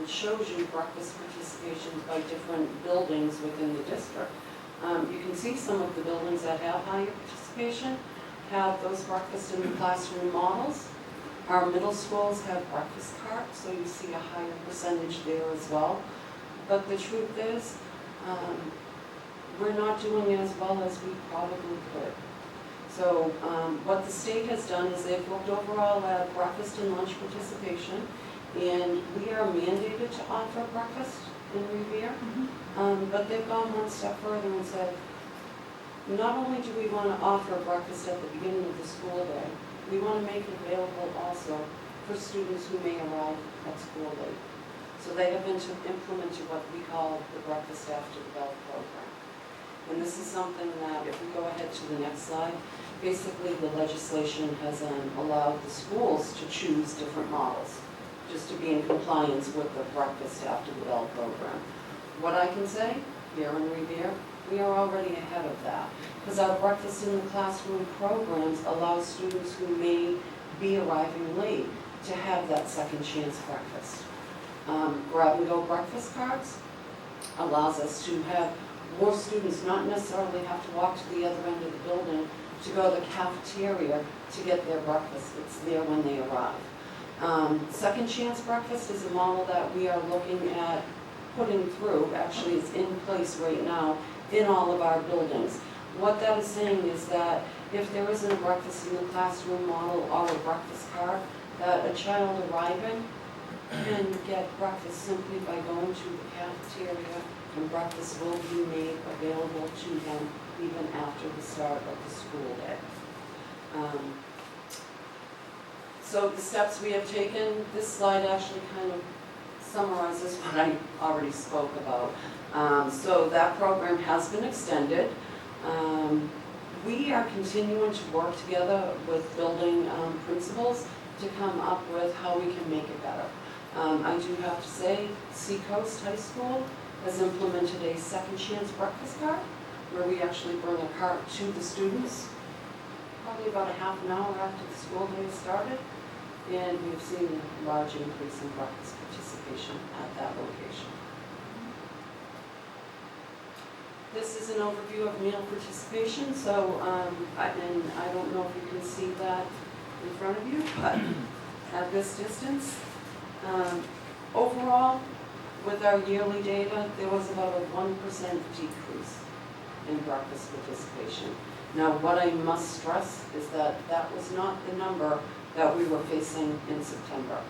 shows you breakfast participations by different buildings within the district. You can see some of the buildings that have higher participation have those breakfast in the classroom models. Our middle schools have breakfast carts, so you see a higher percentage there as well. But the truth is, we're not doing as well as we probably could. So what the state has done is they've looked overall at breakfast and lunch participation, and we are mandated to offer breakfast in Revere. But they've gone one step further and said, not only do we want to offer breakfast at the beginning of the school day, we want to make it available also for students who may arrive at school late. So they have implemented what we call the breakfast after the bell program. And this is something that, if we go ahead to the next slide, basically the legislation has allowed the schools to choose different models, just to be in compliance with the breakfast after the bell program. What I can say, here in Revere, we are already ahead of that, because our breakfast in the classroom programs allow students who may be arriving late to have that second chance breakfast. Grab-and-go breakfast carts allows us to have more students not necessarily have to walk to the other end of the building to go to the cafeteria to get their breakfast. It's there when they arrive. Second chance breakfast is a model that we are looking at putting through. Actually, it's in place right now in all of our buildings. What that is saying is that if there isn't a breakfast in the classroom model or a breakfast cart, that a child arriving can get breakfast simply by going to the cafeteria, and breakfast will be made available to them even after the start of the school day. So the steps we have taken, this slide actually kind of summarizes what I already spoke about. So that program has been extended. We are continuing to work together with building principals to come up with how we can make it better. I do have to say, Seacoast High School has implemented a second chance breakfast cart, where we actually bring a cart to the students, probably about a half an hour after the school day started, and we've seen a large increase in breakfast participation at that location. This is an overview of meal participation, so, and I don't know if you can see that in front of you, but at this distance, overall, with our yearly data, there was about a 1% decrease in breakfast participation. Now, what I must stress is that that was not the number that we were facing in September.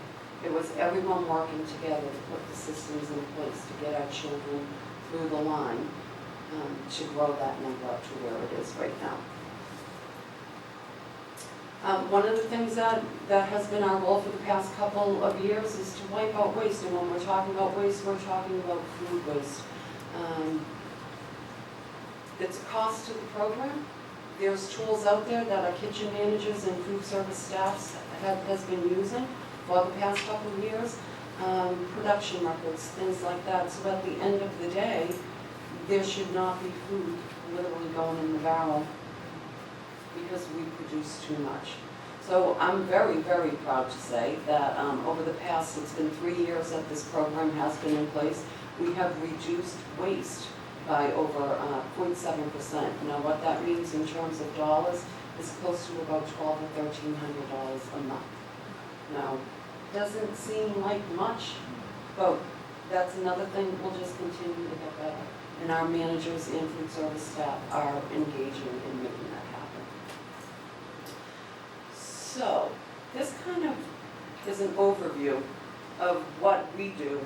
It was everyone working together to put the systems in place to get our children through the line, to grow that number up to where it is right now. One of the things that has been our goal for the past couple of years is to wipe out waste. And when we're talking about waste, we're talking about food waste. It's a cost to the program. There's tools out there that our kitchen managers and food service staffs has been using for the past couple of years. Production records, things like that. So at the end of the day, there should not be food literally going in the barrel because we produce too much. So I'm very, very proud to say that over the past, it's been 3 years that this program has been in place, we have reduced waste by over 0.7%. Now what that means in terms of dollars is close to about $1,200 or $1,300 a month. Now, doesn't seem like much, but that's another thing, we'll just continue to get better. And our managers and food service staff are engaging in making that happen. So, this kind of is an overview of what we do,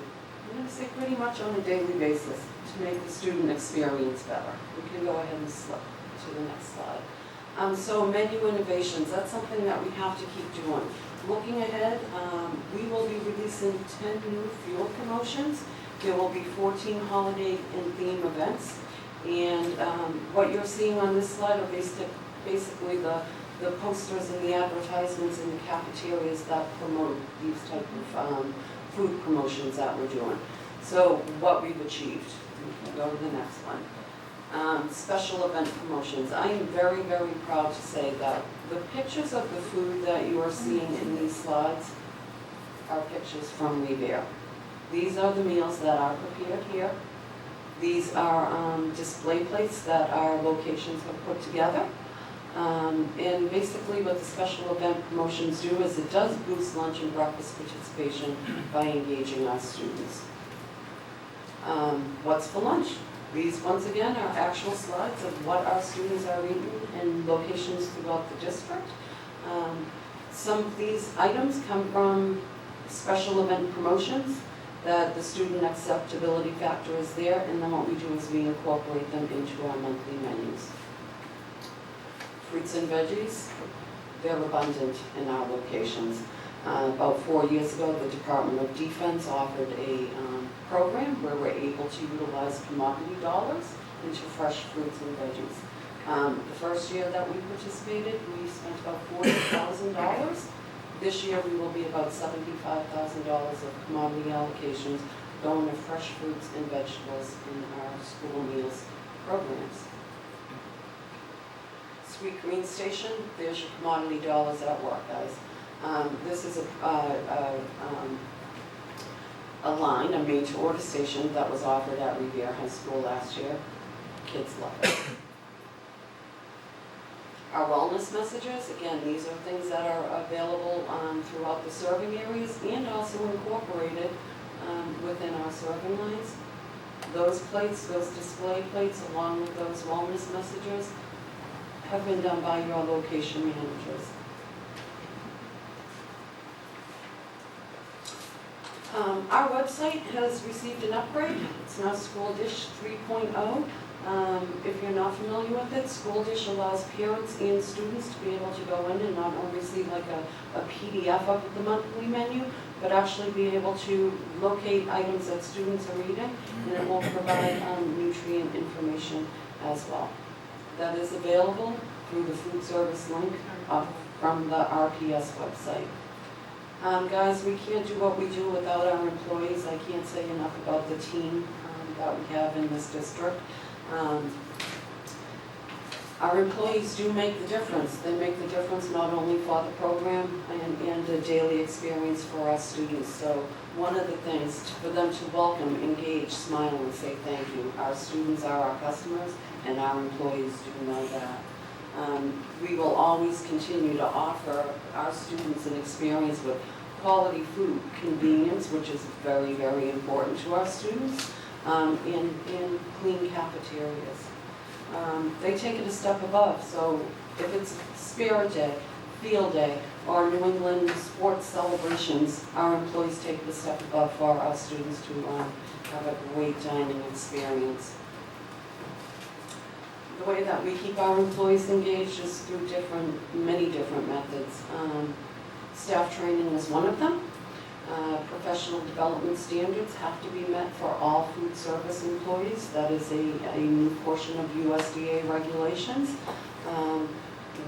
I'm going to say pretty much on a daily basis, to make the student experience better. We can go ahead and slip to the next slide. So menu innovations, that's something that we have to keep doing. Looking ahead, we will be releasing 10 new fuel promotions. There will be 14 holiday and theme events. And what you're seeing on this slide are basically the posters and the advertisements in the cafeterias that promote these type of food promotions that we're doing. So what we've achieved. We can go to the next one. Special event promotions. I am very, very proud to say that the pictures of the food that you are seeing in these slides are pictures from Revere. These are the meals that are prepared here. These are display plates that our locations have put together. And basically what the special event promotions do is it does boost lunch and breakfast participation by engaging our students. What's for lunch? These, once again, are actual slides of what our students are eating in locations throughout the district. Some of these items come from special event promotions that the student acceptability factor is there, and then what we do is we incorporate them into our monthly menus. Fruits and veggies, they're abundant in our locations. About 4 years ago, the Department of Defense offered a program where we're able to utilize commodity dollars into fresh fruits and veggies. The first year that we participated, we spent about $40,000. This year, we will be about $75,000 of commodity allocations going to fresh fruits and vegetables in our school meals programs. Sweet Green Station, there's your commodity dollars at work, guys. This is a line, a made-to-order station that was offered at Revere High School last year. Kids love it. Our wellness messages, again, these are things that are available throughout the serving areas and also incorporated within our serving lines. Those plates, those display plates, along with those wellness messages, have been done by your location managers. Our website has received an upgrade. It's now School Dish 3.0. If you're not familiar with it, School Dish allows parents and students to be able to go in and not only see like a PDF of the monthly menu, but actually be able to locate items that students are eating, and it will provide nutrient information as well. That is available through the food service link from the RPS website. Guys, we can't do what we do without our employees. I can't say enough about the team that we have in this district. Our employees do make the difference. They make the difference not only for the program and the daily experience for our students. So one of the things for them to welcome, engage, smile, and say thank you. Our students are our customers, and our employees do know that. We will always continue to offer our students an experience with quality food, convenience, which is very, very important to our students, and clean cafeterias. They take it a step above, so if it's Spirit Day, Field Day, or New England sports celebrations, our employees take it a step above for our students to have a great dining experience. The way that we keep our employees engaged is through many different methods. Staff training is one of them. Professional development standards have to be met for all food service employees. That is a new portion of USDA regulations.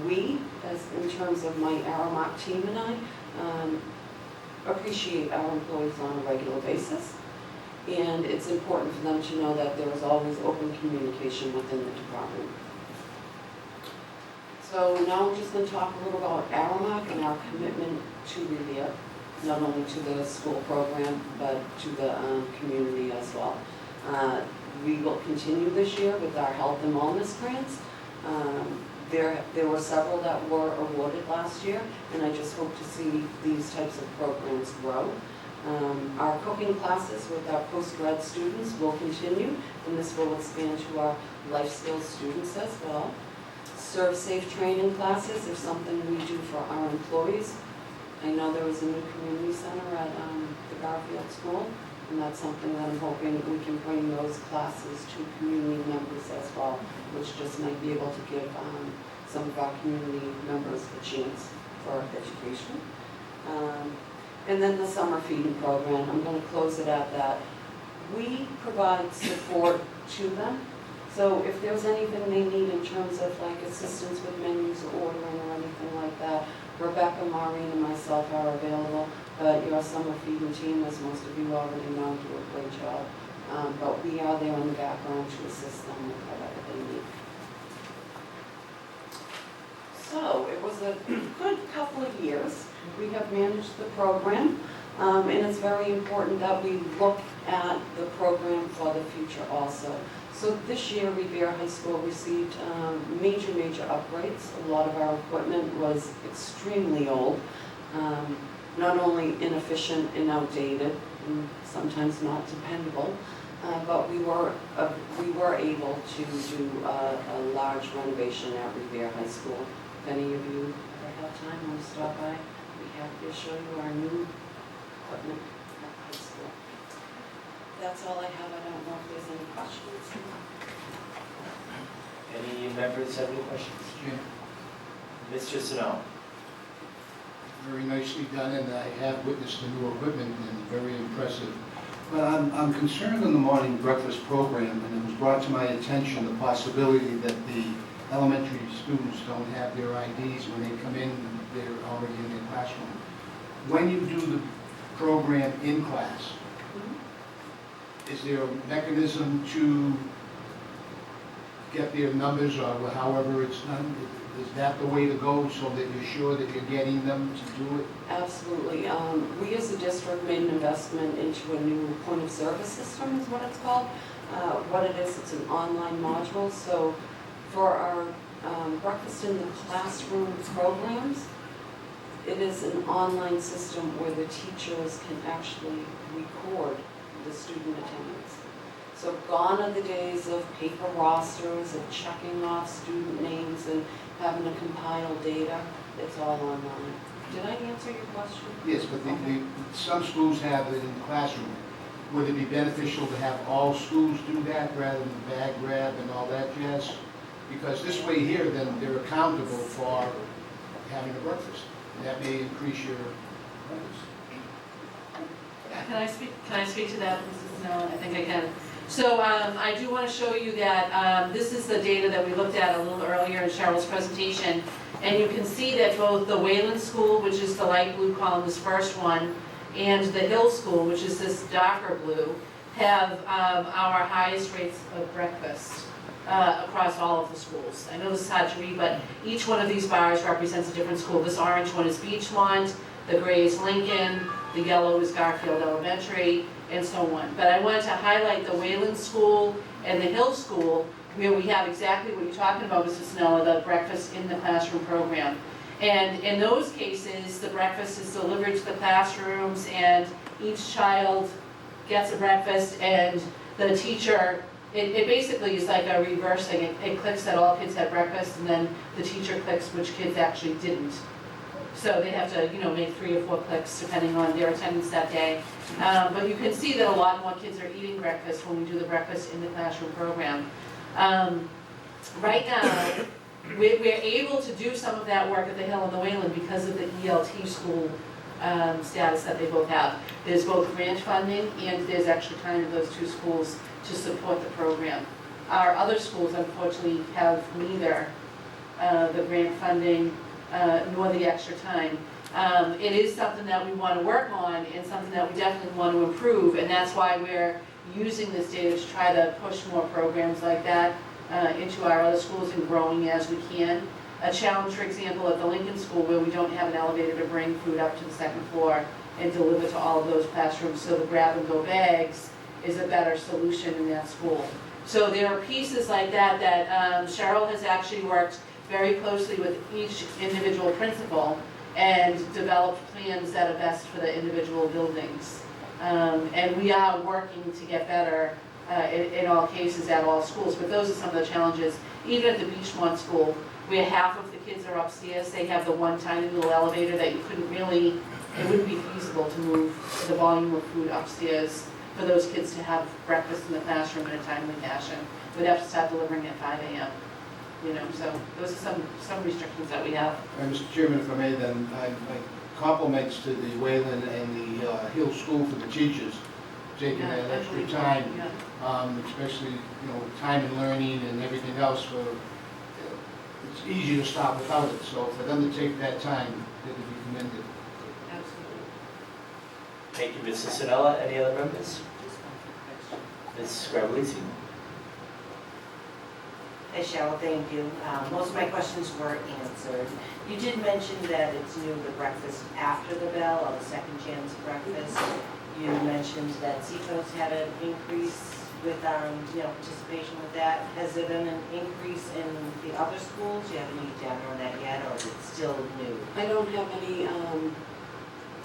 We, as in terms of my Aramark team and I, appreciate our employees on a regular basis. And it's important for them to know that there is always open communication within the department. So now we're just going to talk a little about Aramark and our commitment to Revere, not only to the school program, but to the community as well. We will continue this year with our health and wellness grants. There were several that were awarded last year, and I just hope to see these types of programs grow. Our cooking classes with our post-grad students will continue, and this will expand to our life skills students as well. Serve Safe training classes is something we do for our employees. I know there is a new community center at the Garfield School, and that's something that I'm hoping we can bring those classes to community members as well which just might be able to give some of our community members a chance for education. And then the summer feeding program, I'm going to close it at that. We provide support to them. So if there's anything they need in terms of like assistance with menus or ordering or anything like that, Rebecca, Maureen, and myself are available. But your summer feeding team, as most of you already know, do a great job. But we are there in the background to assist them with whatever they need. So it was a good couple of years. We have managed the program, and it's very important that we look at the program for the future also. So this year, Revere High School received major upgrades. A lot of our equipment was extremely old, not only inefficient and outdated, and sometimes not dependable, but we were able to do a large renovation at Revere High School. If any of you ever have time, want to stop by, we'd be happy to show you our new equipment at high school. That's all I have. I don't know if there's any questions. Any members have any questions? Jim, Mr. Snow? very nicely done, and I have witnessed the new equipment, and very impressive. But I'm concerned in the morning breakfast program, and it was brought to my attention the possibility that the elementary students don't have their IDs when they come in, they're already in their classroom. When you do the program in class, is there a mechanism to get their numbers, or however it's done? Is that the way to go, so that you're sure that you're getting them to do it? Absolutely. We as a district made an investment into a new point of service system is what it's called. What it is, it's an online module. So for our breakfast in the classroom programs, it is an online system where the teachers can actually record the student attendance. So gone are the days of paper rosters, of checking off student names and having to compile data. It's all online. Did I answer your question? Yes, but some schools have it in the classroom. Would it be beneficial to have all schools do that rather than bag grab and all that jazz? Because this way here, then they're accountable for having a breakfast. That may increase your numbers. Can I speak to that, Mrs. Snell? I think I can. So I do want to show you that this is the data that we looked at a little earlier in Cheryl's presentation. And you can see that both the Wayland School, which is the light blue column, this first one, and the Hill School, which is this darker blue, have our highest rates of breakfast across all of the schools. I know this is hard to read, but each one of these bars represents a different school. This orange one is Beachmont, the gray is Lincoln, the yellow is Garfield Elementary, and so on. But I wanted to highlight the Wayland School and the Hill School, where we have exactly what you're talking about, Mrs. Snell, the breakfast in the classroom program. And in those cases, the breakfast is delivered to the classrooms, and each child gets a breakfast, and the teacher, it basically is like a reverse thing. It clicks that all kids had breakfast, and then the teacher clicks which kids actually didn't. So they have to, make 3 or 4 clicks depending on their attendance that day. But you can see that a lot more kids are eating breakfast when we do the breakfast in the classroom program. Right now, we're able to do some of that work at the Hill and the Wayland because of the ELT school status that they both have. There's both grant funding and there's extra time in those 2 schools to support the program. Our other schools, unfortunately, have neither the grant funding nor the extra time. It is something that we want to work on and something that we definitely want to improve, and that's why we're using this data to try to push more programs like that into our other schools and growing as we can. A challenge, for example, at the Lincoln School, where we don't have an elevator to bring food up to the 2nd floor and deliver to all of those classrooms, so the grab-and-go bags is a better solution in that school. So there are pieces like that that Cheryl has actually worked very closely with each individual principal and developed plans that are best for the individual buildings. And we are working to get better in all cases at all schools, but those are some of the challenges. Even at the Beachmont School, where half of the kids are upstairs, they have the one tiny little elevator that you couldn't really, it wouldn't be feasible to move the volume of food upstairs for those kids to have breakfast in the classroom in a timely fashion. We'd have to start delivering at 5 a.m. So those are some restrictions that we have. Mr. Chairman, if I may, then, my compliments to the Wayland and the Hill School for the teachers, taking that extra time, especially, time and learning and everything else for, it's easy to stop without it, so for them to take that time, they would be commended. Absolutely. Thank you, Mrs. Sinella. Any other members? Ms. Scrivelisi? Hey, Cheryl, thank you. Most of my questions were answered. You did mention that it's new, the breakfast after the bell, or the second chance breakfast. You mentioned that Seacoast had an increase with, participation with that. Has there been an increase in the other schools? Do you have any data on that yet, or is it still new? I don't have any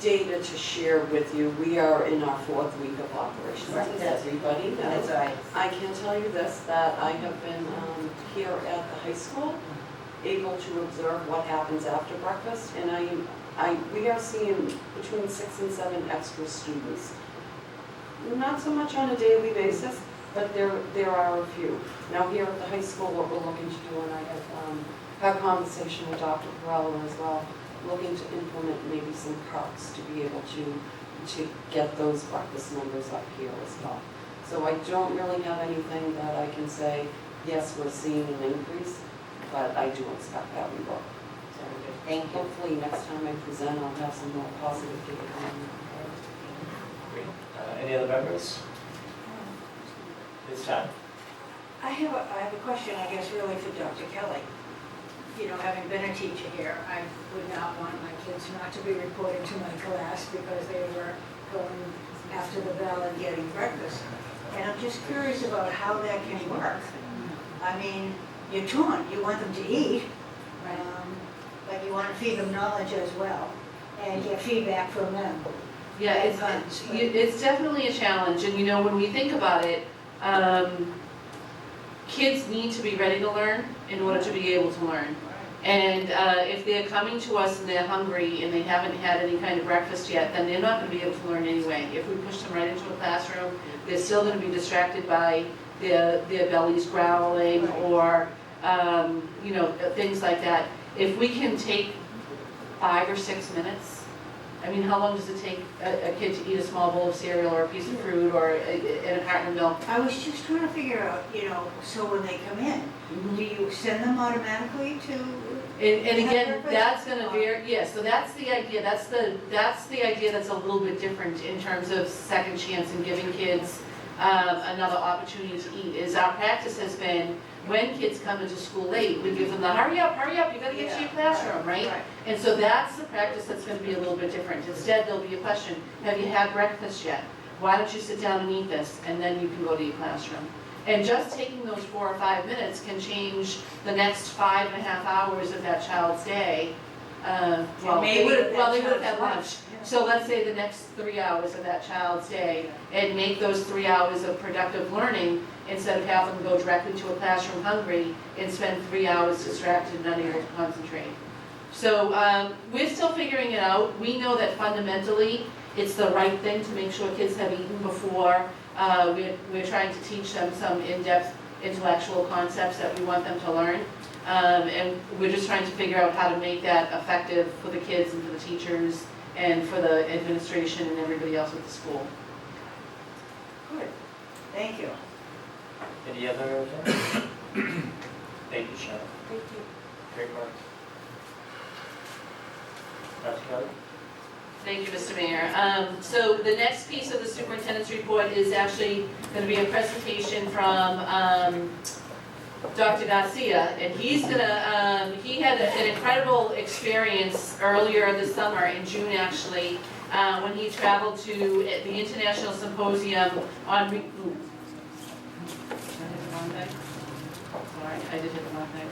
data to share with you. We are in our 4th week of operations, as everybody knows. That's right. I can tell you this, that I have been here at the high school, able to observe what happens after breakfast, and we are seeing between 6 and 7 extra students. Not so much on a daily basis, but there are a few. Now here at the high school, what we're looking to do, and I have had a conversation with Dr. Perella as well, looking to implement maybe some carts to be able to get those breakfast numbers up here as well. So I don't really have anything that I can say, yes, we're seeing an increase, but I do expect that we will. Thank you. Hopefully next time I present, I'll have some more positive data on that. Great. Any other members? Ms. Todd? I have a question, I guess, really for Dr. Kelly. Having been a teacher here, I would not want my kids not to be reporting to my class because they were going after the bell and getting breakfast. And I'm just curious about how that can work. I mean, you're torn, you want them to eat, but you want to feed them knowledge as well, and get feedback from them. Yeah, it's definitely a challenge, and when we think about it, kids need to be ready to learn in order to be able to learn. And if they're coming to us and they're hungry and they haven't had any kind of breakfast yet, then they're not going to be able to learn anyway. If we push them right into a classroom, they're still going to be distracted by their bellies growling or things like that. If we can take 5 or 6 minutes, I mean, how long does it take a kid to eat a small bowl of cereal or a piece of fruit or a carton of milk? I was just trying to figure out, so when they come in, do you send them automatically to? And again, that's going to vary. Yeah, so that's the idea. That's the idea that's a little bit different in terms of second chance and giving kids another opportunity to eat. Is our practice has been when kids come into school late, we give them the hurry up, you got to get to your classroom, right? And so that's the practice that's going to be a little bit different. Instead, there'll be a question: have you had breakfast yet? Why don't you sit down and eat this, and then you can go to your classroom. And just taking those 4 or 5 minutes can change the next 5.5 hours of that child's day. They would have had lunch. So let's say the next 3 hours of that child's day, and make those 3 hours of productive learning instead of having them go directly to a classroom hungry and spend 3 hours distracted and unable to concentrate. So we're still figuring it out. We know that fundamentally it's the right thing to make sure kids have eaten before. We're trying to teach them some in-depth intellectual concepts that we want them to learn. And we're just trying to figure out how to make that effective for the kids and for the teachers and for the administration and everybody else at the school. Good, thank you. Any other? Thank you, Cheryl. Thank you. Great work. Dr. Kelly? Thank you, Mr. Mayor. So the next piece of the superintendent's report is actually going to be a presentation from Dr. Garcia, and he's gonna, he had an incredible experience earlier this summer, in June actually, when he traveled to the International Symposium on, did I hit the wrong thing? Sorry, I did hit the wrong thing.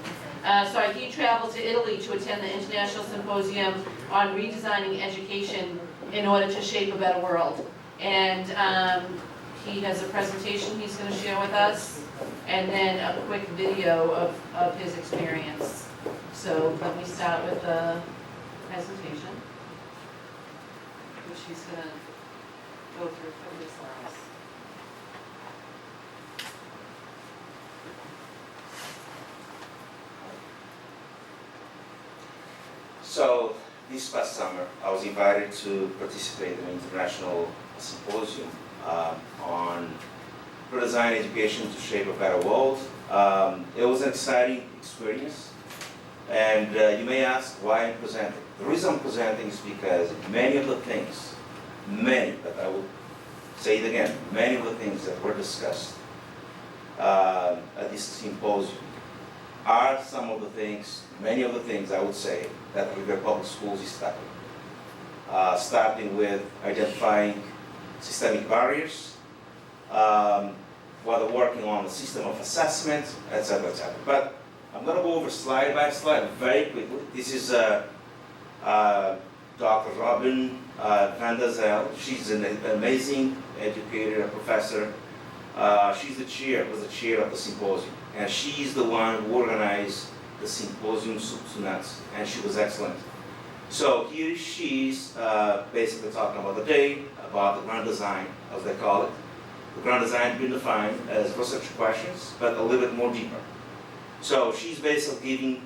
Sorry, he traveled to Italy to attend the International Symposium on redesigning education in order to shape a better world. And he has a presentation he's going to share with us, and then a quick video of his experience. So let me start with the presentation, which he's going to go through for this class. So this past summer, I was invited to participate in an international symposium on redesign education to shape a better world. It was an exciting experience, and you may ask why I'm presenting. The reason I'm presenting is because many of the things, but I will say it again, many of the things that were discussed at this symposium are some of the things, many of the things I would say that Revere Public Schools is tackling. Starting with identifying systemic barriers, while working on the system of assessment, etc., etc. But I'm going to go over slide by slide very quickly. This is Dr. Robin van der Zijl. She's an amazing educator, a professor. She's the chair, was the chair of the symposium, and she's the one who organized the symposium soup to nuts, and she was excellent. So here she's basically talking about the day, about the grand design, as they call it. The grand design has been defined as research questions, but a little bit more deeper. So she's basically giving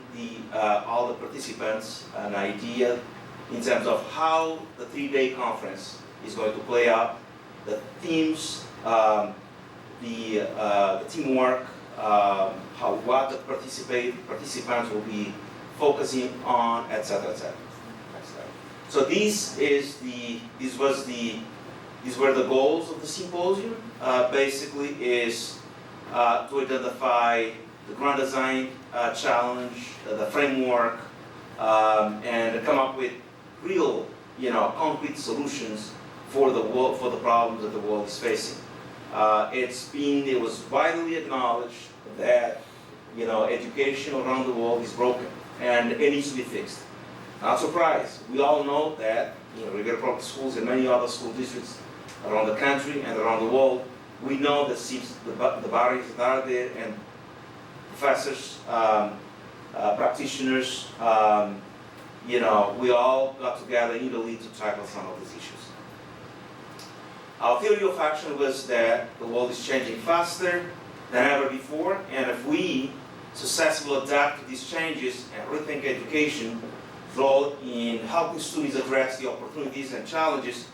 all the participants an idea in terms of how the 3-day conference is going to play out, the themes, the teamwork, what the participants will be focusing on, etc., etc. So these were the goals of the symposium. Basically, is to identify the grand design challenge, the framework, and come up with real, concrete solutions for the world, for the problems that the world is facing. It was widely acknowledged that, education around the world is broken and it needs to be fixed. Not surprised. We all know that, Revere Public Schools and many other school districts around the country and around the world, we know that the barriers that are there, and professors, practitioners, we all got together in Italy to tackle some of these issues. Our theory of action was that the world is changing faster than ever before, and if we successfully adapt to these changes and rethink education, role in helping students address the opportunities and challenges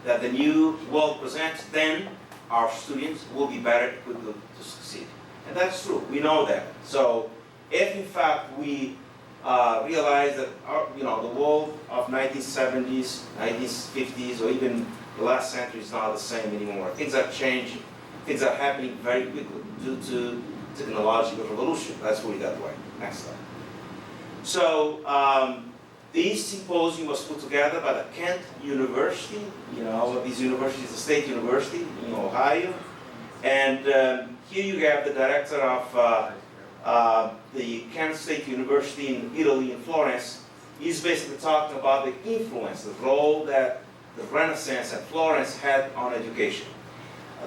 that the new world presents, then our students will be better equipped to succeed. And that's true, we know that. So if in fact we realize that the world of 1970s, 1950s, or even the last century is not the same anymore. Things are changing. Things are happening very quickly due to technological revolution. Let's put it that way. Next slide. So this symposium was put together by the Kent University. This university is a state university in Ohio. And here you have the director of the Kent State University in Italy, in Florence. He's basically talking about the influence, the role that the Renaissance and Florence had on education.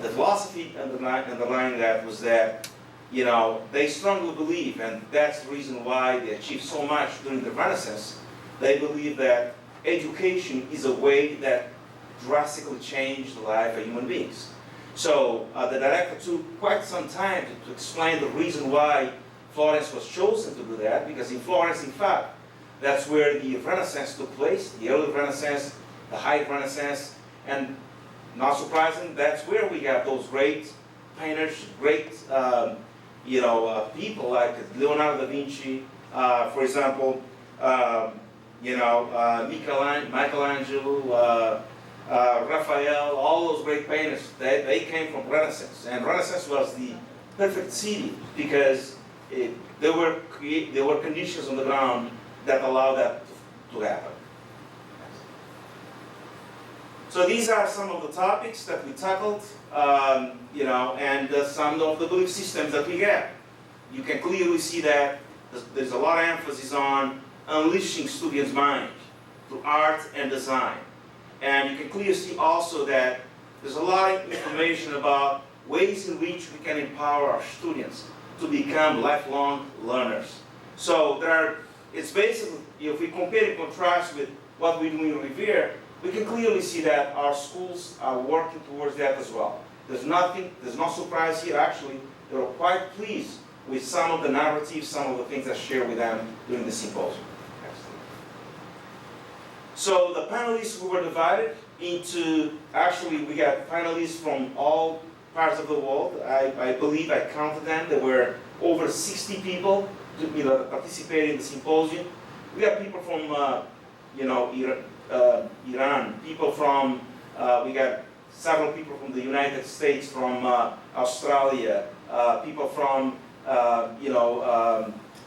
The philosophy underlying that was that, they strongly believe, and that's the reason why they achieved so much during the Renaissance. They believe that education is a way that drastically changed the life of human beings. So the director took quite some time to explain the reason why Florence was chosen to do that, because in Florence, in fact, that's where the Renaissance took place, the early Renaissance, the high Renaissance, and not surprising, that's where we have those great painters, great people like Leonardo da Vinci, for example, Michelangelo, Raphael, all those great painters, they came from Renaissance. And Renaissance was the perfect city because there were conditions on the ground that allowed that to happen. So these are some of the topics that we tackled, and some of the belief systems that we have. You can clearly see that there's a lot of emphasis on unleashing students' mind through art and design. And you can clearly see also that there's a lot of information about ways in which we can empower our students to become lifelong learners. So it's basically, if we compare and contrast with what we do in Revere, we can clearly see that our schools are working towards that as well. There's no surprise here. Actually, they were quite pleased with some of the narratives, some of the things I shared with them during the symposium. So the panelists who were divided into, actually we got panelists from all parts of the world. I believe I counted them. There were over 60 people that participated in the symposium. We got people from, Iran, people from, we got several people from the United States, from Australia, people from,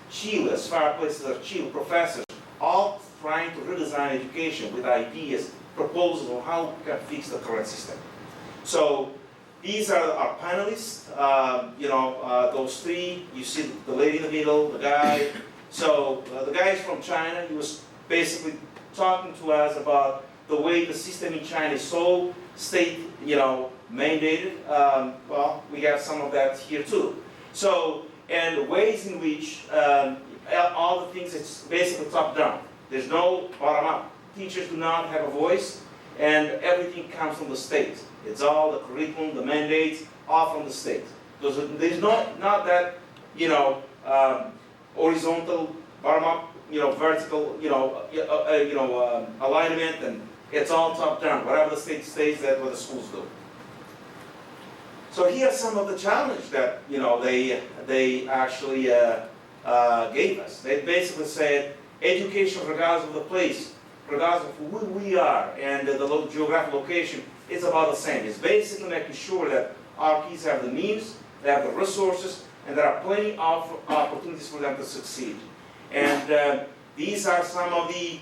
Chile, as far places as Chile, professors, all trying to redesign education with ideas, proposals on how we can fix the current system. So these are our panelists. Those three. You see the lady in the middle, the guy. So the guy is from China. He was basically talking to us about the way the system in China is so state, mandated. Well, we have some of that here too. So, and the ways in which all the things, it's basically top down. There's no bottom up. Teachers do not have a voice, and everything comes from the state. It's all the curriculum, the mandates, all from the state. There's not that, horizontal, bottom up, vertical, alignment, and it's all top down. Whatever the state states, that's what the schools do. So here are some of the challenges that they actually gave us. They basically said education, regardless of the place, regardless of who we are and the geographic location, it's about the same. It's basically making sure that our kids have the means, they have the resources, and there are plenty of opportunities for them to succeed. And these are some of the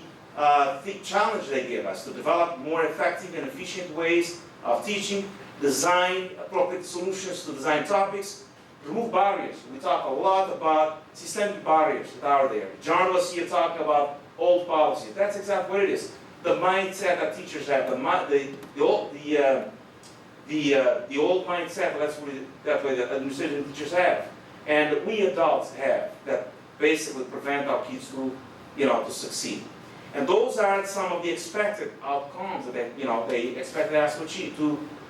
challenges they give us to develop more effective and efficient ways of teaching, design appropriate solutions to design topics, remove barriers. We talk a lot about systemic barriers that are there. John was here talking about old policies. That's exactly what it is. The mindset that teachers have, the old mindset, that way the administration teachers have, and we adults have, that basically prevent our kids to succeed. And those are some of the expected outcomes that they expected us to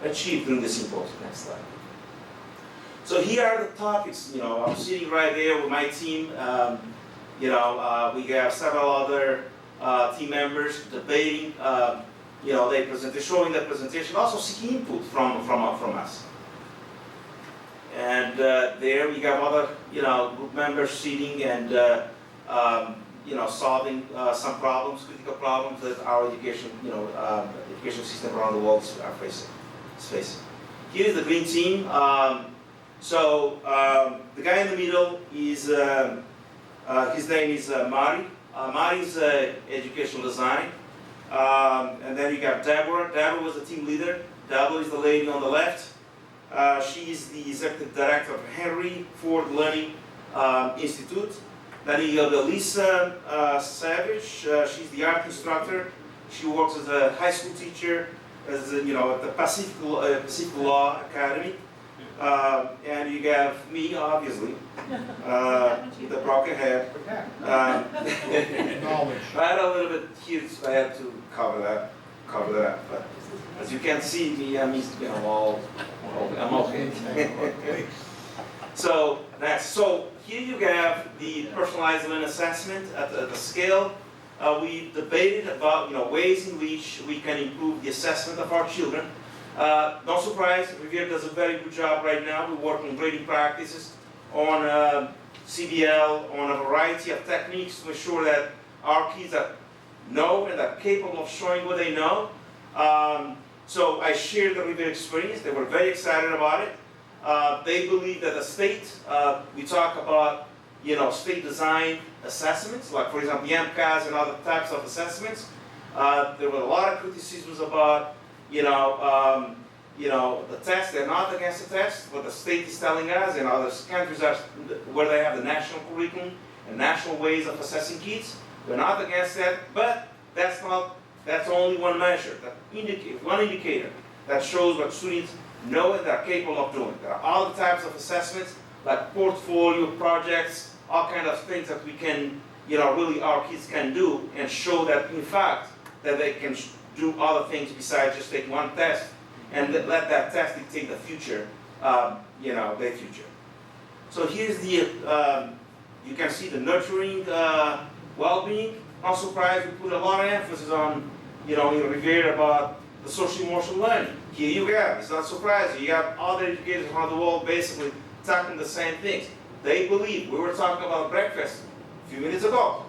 achieve during the symposium. Next slide. So here are the topics. I'm sitting right there with my team. We have several other team members debating. They presented, showing the presentation, also seeking input from us. And there we have other group members sitting and solving some problems, critical problems that our education system around the world is facing. Here is the green team. The guy in the middle is his name is Mari. Mari is educational design. And then you got Deborah. Deborah was the team leader. Deborah is the lady on the left. She is the executive director of Henry Ford Learning Institute. Then you have Lisa Savage. She's the art instructor. She works as a high school teacher, at the Pacific Law Academy. And you have me, obviously, with the broken head. Knowledge. I had a little bit here, so I had to cover that up. But as you can see, me, I'm all okay. So next, so here you have the personalized learning assessment at the scale. We debated about ways in which we can improve the assessment of our children. No surprise, Revere does a very good job right now. We work on grading practices, on CBL, on a variety of techniques to ensure that our kids know and are capable of showing what they know. So I shared the Revere experience. They were very excited about it. They believe that the state, we talk about state design assessments, like for example the MCAS and other types of assessments. There were a lot of criticisms about the test. They're not against the test, what the state is telling us, and other countries are where they have the national curriculum and national ways of assessing kids. We're not against that, but that's only one measure, one indicator that shows what students know and they're capable of doing. There are all types of assessments, like portfolio projects, all kinds of things that we can, really our kids can do and show that, in fact, that they can do other things besides just take one test and let that test dictate the future, their future. So here's the, you can see the nurturing well-being. not surprised, we put a lot of emphasis on, in Revere about the social emotional learning. Here you have, it's not surprising, you have other educators around the world basically tackling the same things. They believe, we were talking about breakfast a few minutes ago.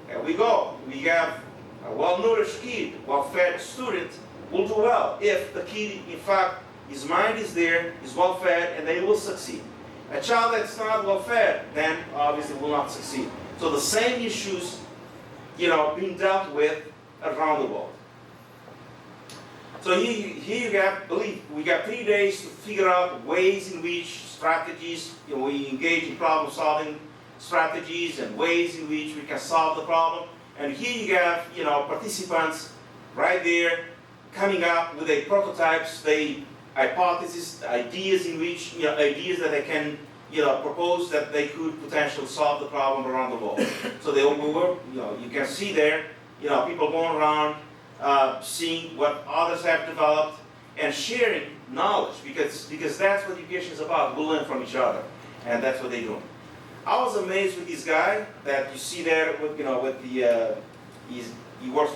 There we go. We have a well-nourished kid, well-fed student will do well if the kid, in fact, his mind is there, is well-fed, and they will succeed. A child that's not well-fed, then obviously will not succeed. So the same issues, being dealt with around the world. So here you have, we got 3 days to figure out ways in which strategies, we engage in problem-solving strategies and ways in which we can solve the problem. And here you have, participants right there coming up with a prototypes, hypotheses, ideas in which, ideas that they can, propose that they could potentially solve the problem around the world. So they will work, you can see there, people going around, seeing what others have developed and sharing knowledge because that's what education is about. We learn from each other, and that's what they do. I was amazed with this guy that you see there with, he works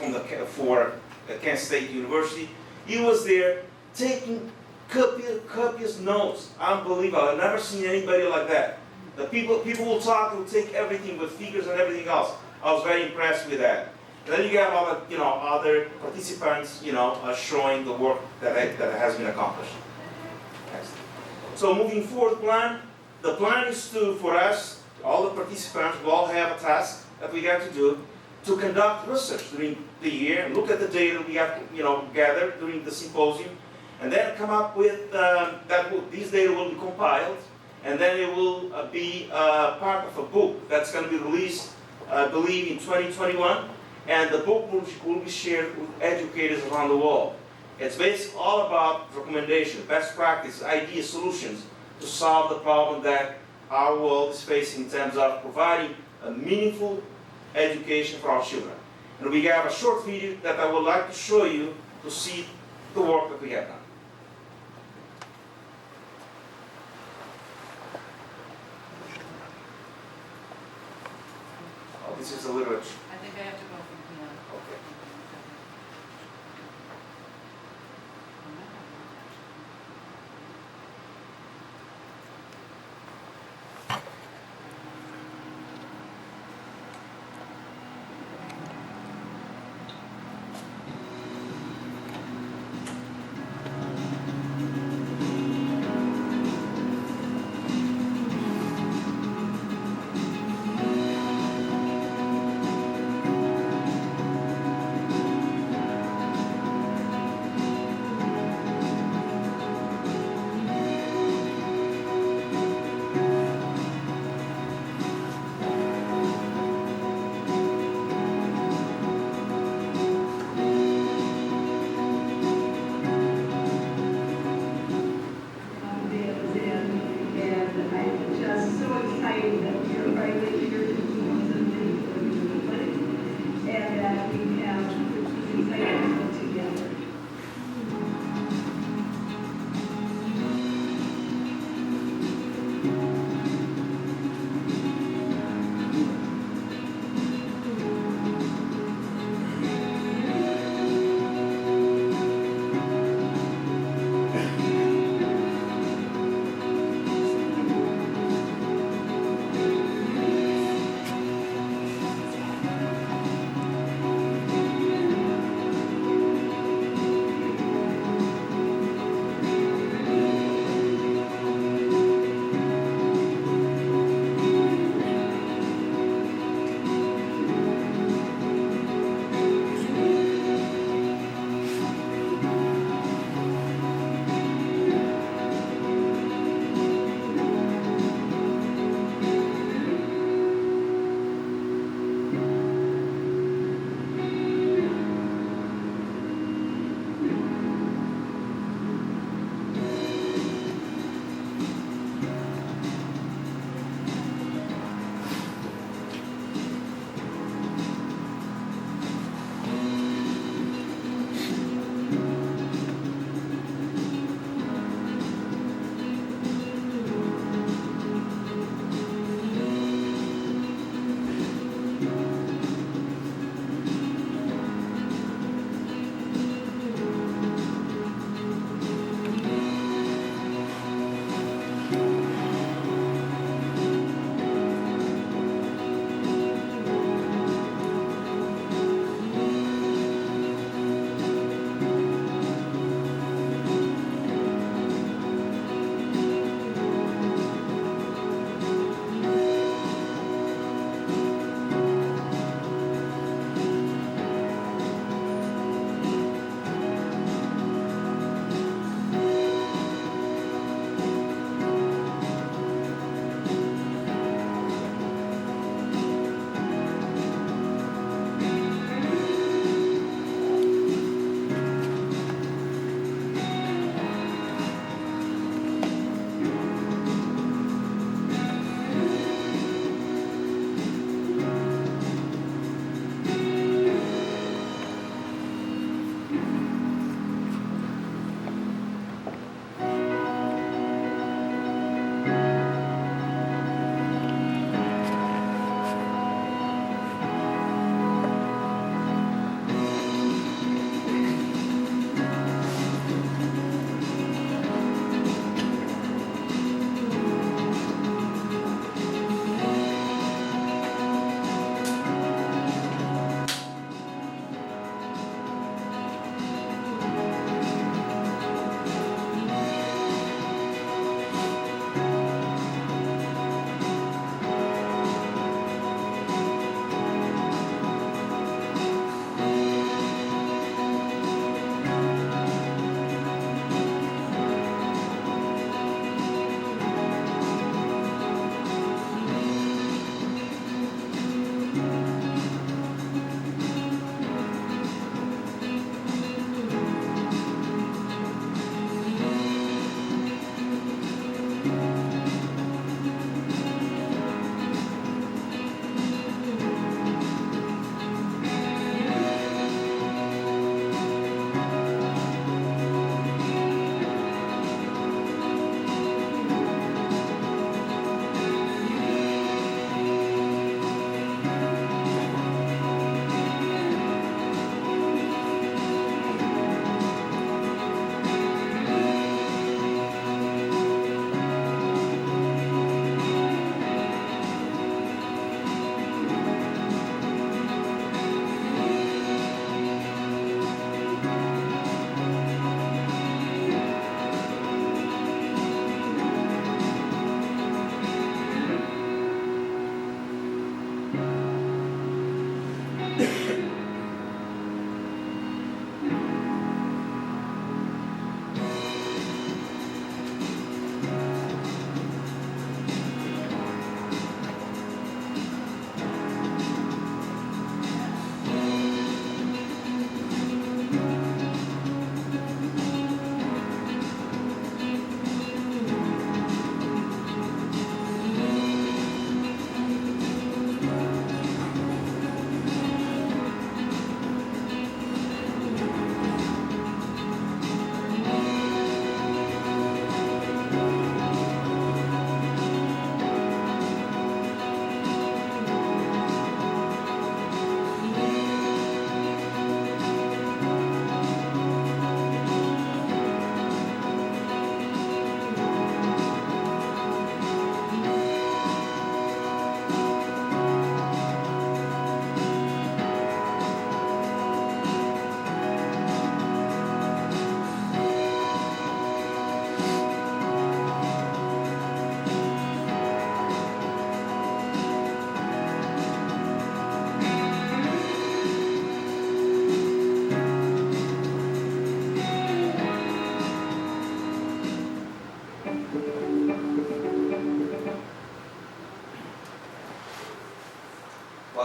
for Kent State University. He was there taking copious notes. Unbelievable. I've never seen anybody like that. The people will talk, will take everything with figures and everything else. I was very impressed with that. And then you have other participants, showing the work that has been accomplished. Next. So moving forward the plan is for us, all the participants will all have a task that we have to do to conduct research during the year, and look at the data we have gathered during the symposium, and then come up with these data will be compiled, and then it will be part of a book that's going to be released, I believe, in 2021. And the book will be shared with educators around the world. It's basically all about recommendation, best practice, ideas, solutions to solve the problem that our world is facing in terms of providing a meaningful education for our children. And we have a short video that I would like to show you to see the work that we have done. Oh, this is the literature. I think I have to go from here. Okay.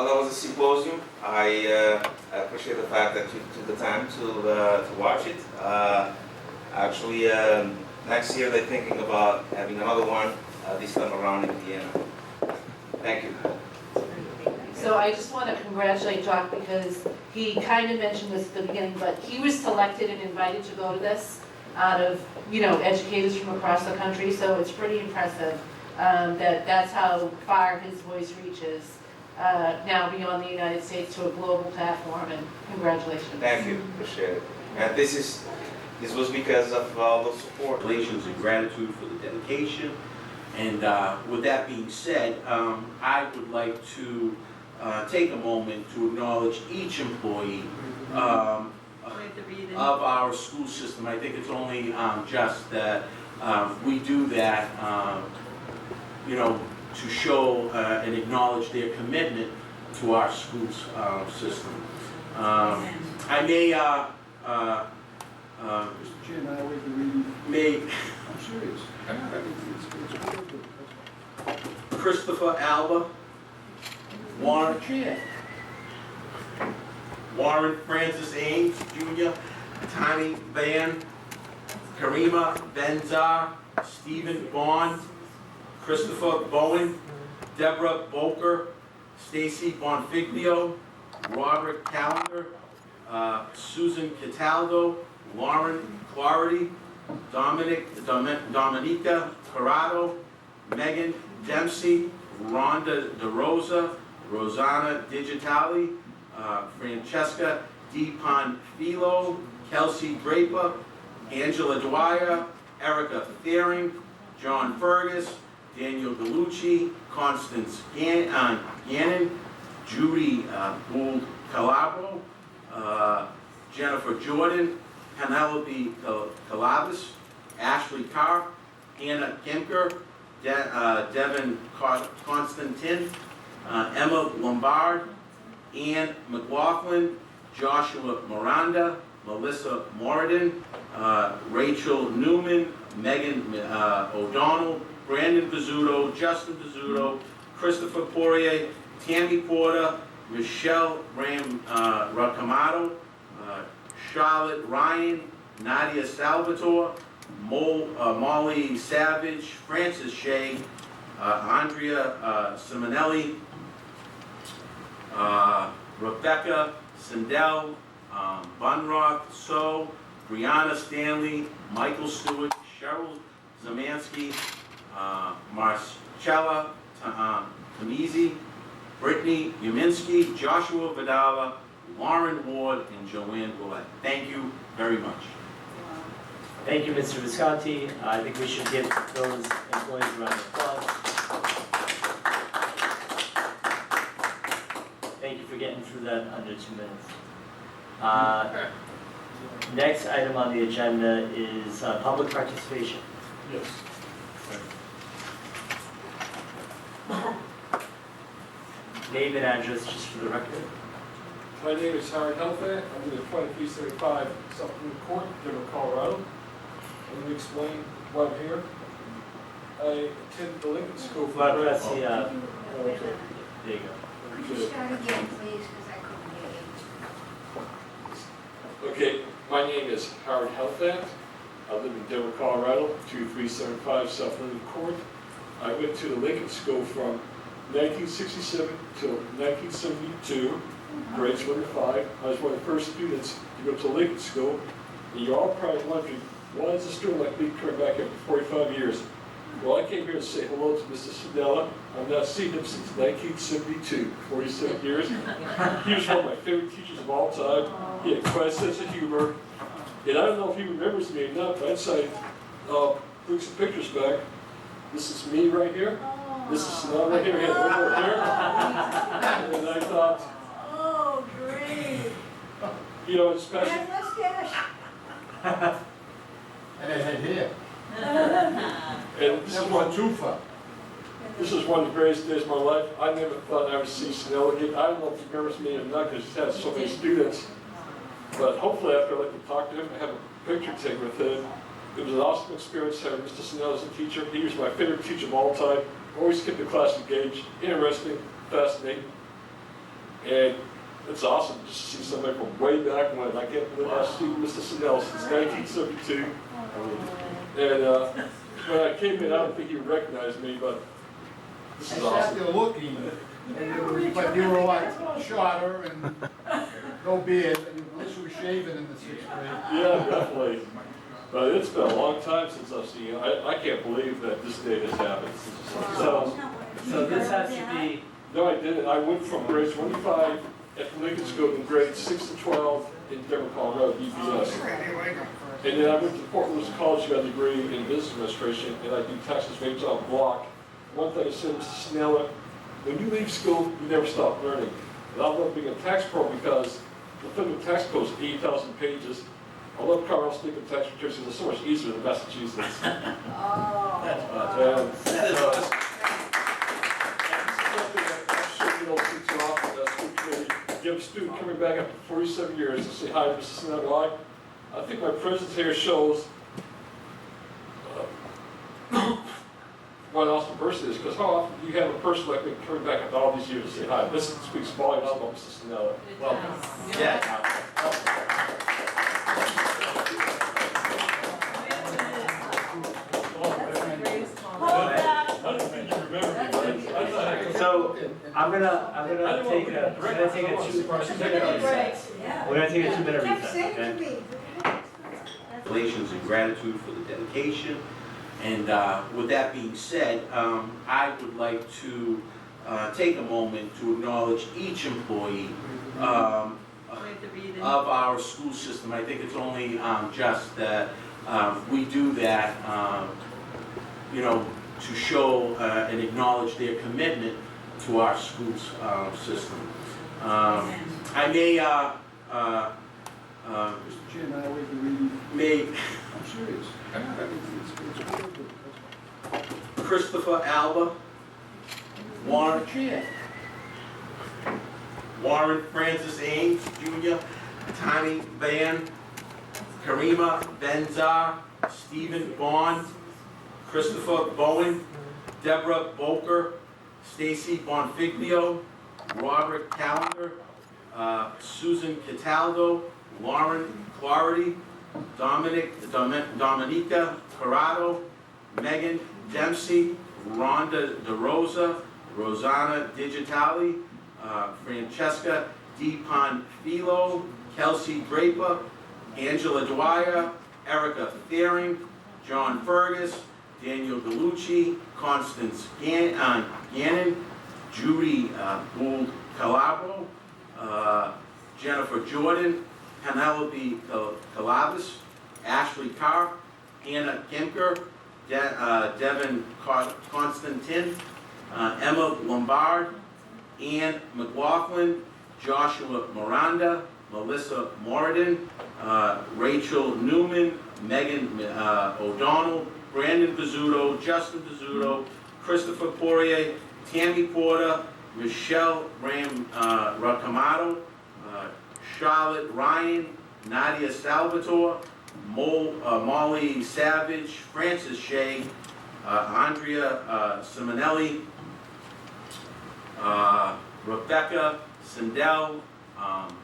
that was a symposium. I appreciate the fact that you took the time to watch it. Actually, next year they're thinking about having another one, this time around in Vienna. Thank you. So I just want to congratulate Jock because he kind of mentioned this at the beginning, but he was selected and invited to go to this out of, educators from across the country, so it's pretty impressive that's how far his voice reaches now beyond the United States to a global platform, and congratulations. Thank you, appreciate it. And this was because of all the support. Congratulations and gratitude for the dedication. And with that being said, I would like to take a moment to acknowledge each employee of our school system. I think it's only just that we do that, to show and acknowledge their commitment to our school system. I may, Mr. Chairman, I waive the reading. I'm serious. Christopher Alba, Warren Francis Ames Jr., Tani Van, Karima Benzar, Stephen Bond, Christopher Bowen, Deborah Boker, Stacy Bonfiglio, Robert Callender, Susan Cataldo, Lauren Clarity, Dominica Corrado, Megan Dempsey, Rhonda DeRosa, Rosanna Digitali, Francesca Di Panfilo, Kelsey Draper, Angela Dwyer, Erica Thering, John Fergus, Daniel Gallucci, Constance Gannon, Judy Gould Calabro, Jennifer Jordan, Penelope Calabas, Ashley Carr, Hannah Kemker, Devin Constantin, Emma Lombard, Ann McLaughlin, Joshua Miranda, Melissa Moradin, Rachel Newman, Megan O'Donnell, Brandon Pizzuto, Justin Pizzuto, Christopher Poirier, Tammy Porter, Michelle Racamato, Charlotte Ryan, Nadia Salvatore, Molly Savage, Francis Shea, Andrea Simonelli, Rebecca Sindel, Bunrock So, Brianna Stanley, Michael Stewart, Cheryl Zamansky, Marcella Tamizi, Brittany Yuminski, Joshua Vidala, Lauren Ward, and Joanne Willett. Thank you very much. Thank you, Mr. Visconti. I think we should give those employees a round of applause. Thank you for getting through that under 2 minutes. Next item on the agenda is public participation. Yes. Name and address just for the record. My name is Howard Helfand. I'm in the 2335 Supplement Court, Denver, Colorado. Let me explain why I'm here. I attended the Lincoln School for There you go. Could you start again, please, because I couldn't hear you. Okay, my name is Howard Helfand. I live in Denver, Colorado, 2375 South Lincoln Court. I went to the Lincoln School from 1967 till 1972, grades 1 to 5. I was one of the first students to go to Lincoln School. And you're all probably wondering, why is a student like me coming back after 45 years? Well, I came here to say hello to Mr. Sindella. I've not seen him since 1972, 47 years. He was one of my favorite teachers of all time. He had quite a sense of humor. And I don't know if he remembers me or not, but I'd say, bring some pictures back. This is me right here. This is Sindella right here. He had a little more hair. And I thought, Oh, great. It's special. And mustache. And it had hair. And this is one of the greatest days of my life. I never thought I would see Sindella again. I don't know if he remembers me or not because he's had so many students. But hopefully after I let them talk to him, I have a picture taken with him. It was an awesome experience having Mr. Sindella as a teacher. He was my favorite teacher of all time. Always kept the class engaged, interesting, fascinating. And it's awesome just to see somebody from way back when. I can't believe I've seen Mr. Snell since 1972. And when I came in, I don't think he would recognize me, but this is I sat awesome. there looking, but you were like shorter and no beard, and Melissa was shaving in the 6th grade. Yeah, definitely. But it's been a long time since I've seen you. I can't believe that this day has happened. So this has to be, No, I didn't. I went from grades 1 to 5 at the Lincoln School and grades 6 to 12 in Denver, Colorado, EBS. And then I went to Fort Lewis College, got a degree in business administration, and I do taxes rates on block. One thing I said, Mr. Snell, when you leave school, you never stop learning. And I love being a tax pro because the Filmic tax code is 80,000 pages. I love Colorado State tax returns because it's so much easier than Massachusetts. Oh. You have a student coming back after 47 years to say hi to Mrs. Snell. Why? I think my presence here shows what an awesome person is, because how often do you have a person like me coming back after all these years to say hi? This speaks volumes about Mrs. Snell. Welcome. so I'm gonna take a 2-minute recess. We're gonna take a 2-minute recess, okay? Congratulations and gratitude for the dedication. And with that being said, I would like to take a moment to acknowledge each employee of our school system. I think it's only just that we do that, you know, to show and acknowledge their commitment to our school system. I may, Mr. Chairman, I wait to read. I'm serious. Christopher Alba, Warren Francis Ames Jr., Tani Van, Karima Benzar, Stephen Bond, Christopher Bowen, Deborah Boker, Stacy Bonfiglio, Robert Callender, Susan Cataldo, Lauren Clarity, Dominica Corrado, Megan Dempsey, Rhonda DeRosa, Rosanna Digitali, Francesca Di Panfilo, Kelsey Draper, Angela Dwyer, Erica Fearing, John Fergus, Daniel Gallucci, Constance Gannon, Judy Gould Calabro, Jennifer Jordan, Penelope Calabas, Ashley Carr, Anna Kemker, Devin Constantin, Emma Lombard, Ann McLaughlin, Joshua Miranda, Melissa Moradin, Rachel Newman, Megan O'Donnell, Brandon Pizzuto, Justin Pizzuto, Christopher Poirier, Tammy Porter, Michelle Racamato, Charlotte Ryan, Nadia Salvatore, Molly Savage, Francis Shea, Andrea Simonelli, Rebecca Sindel,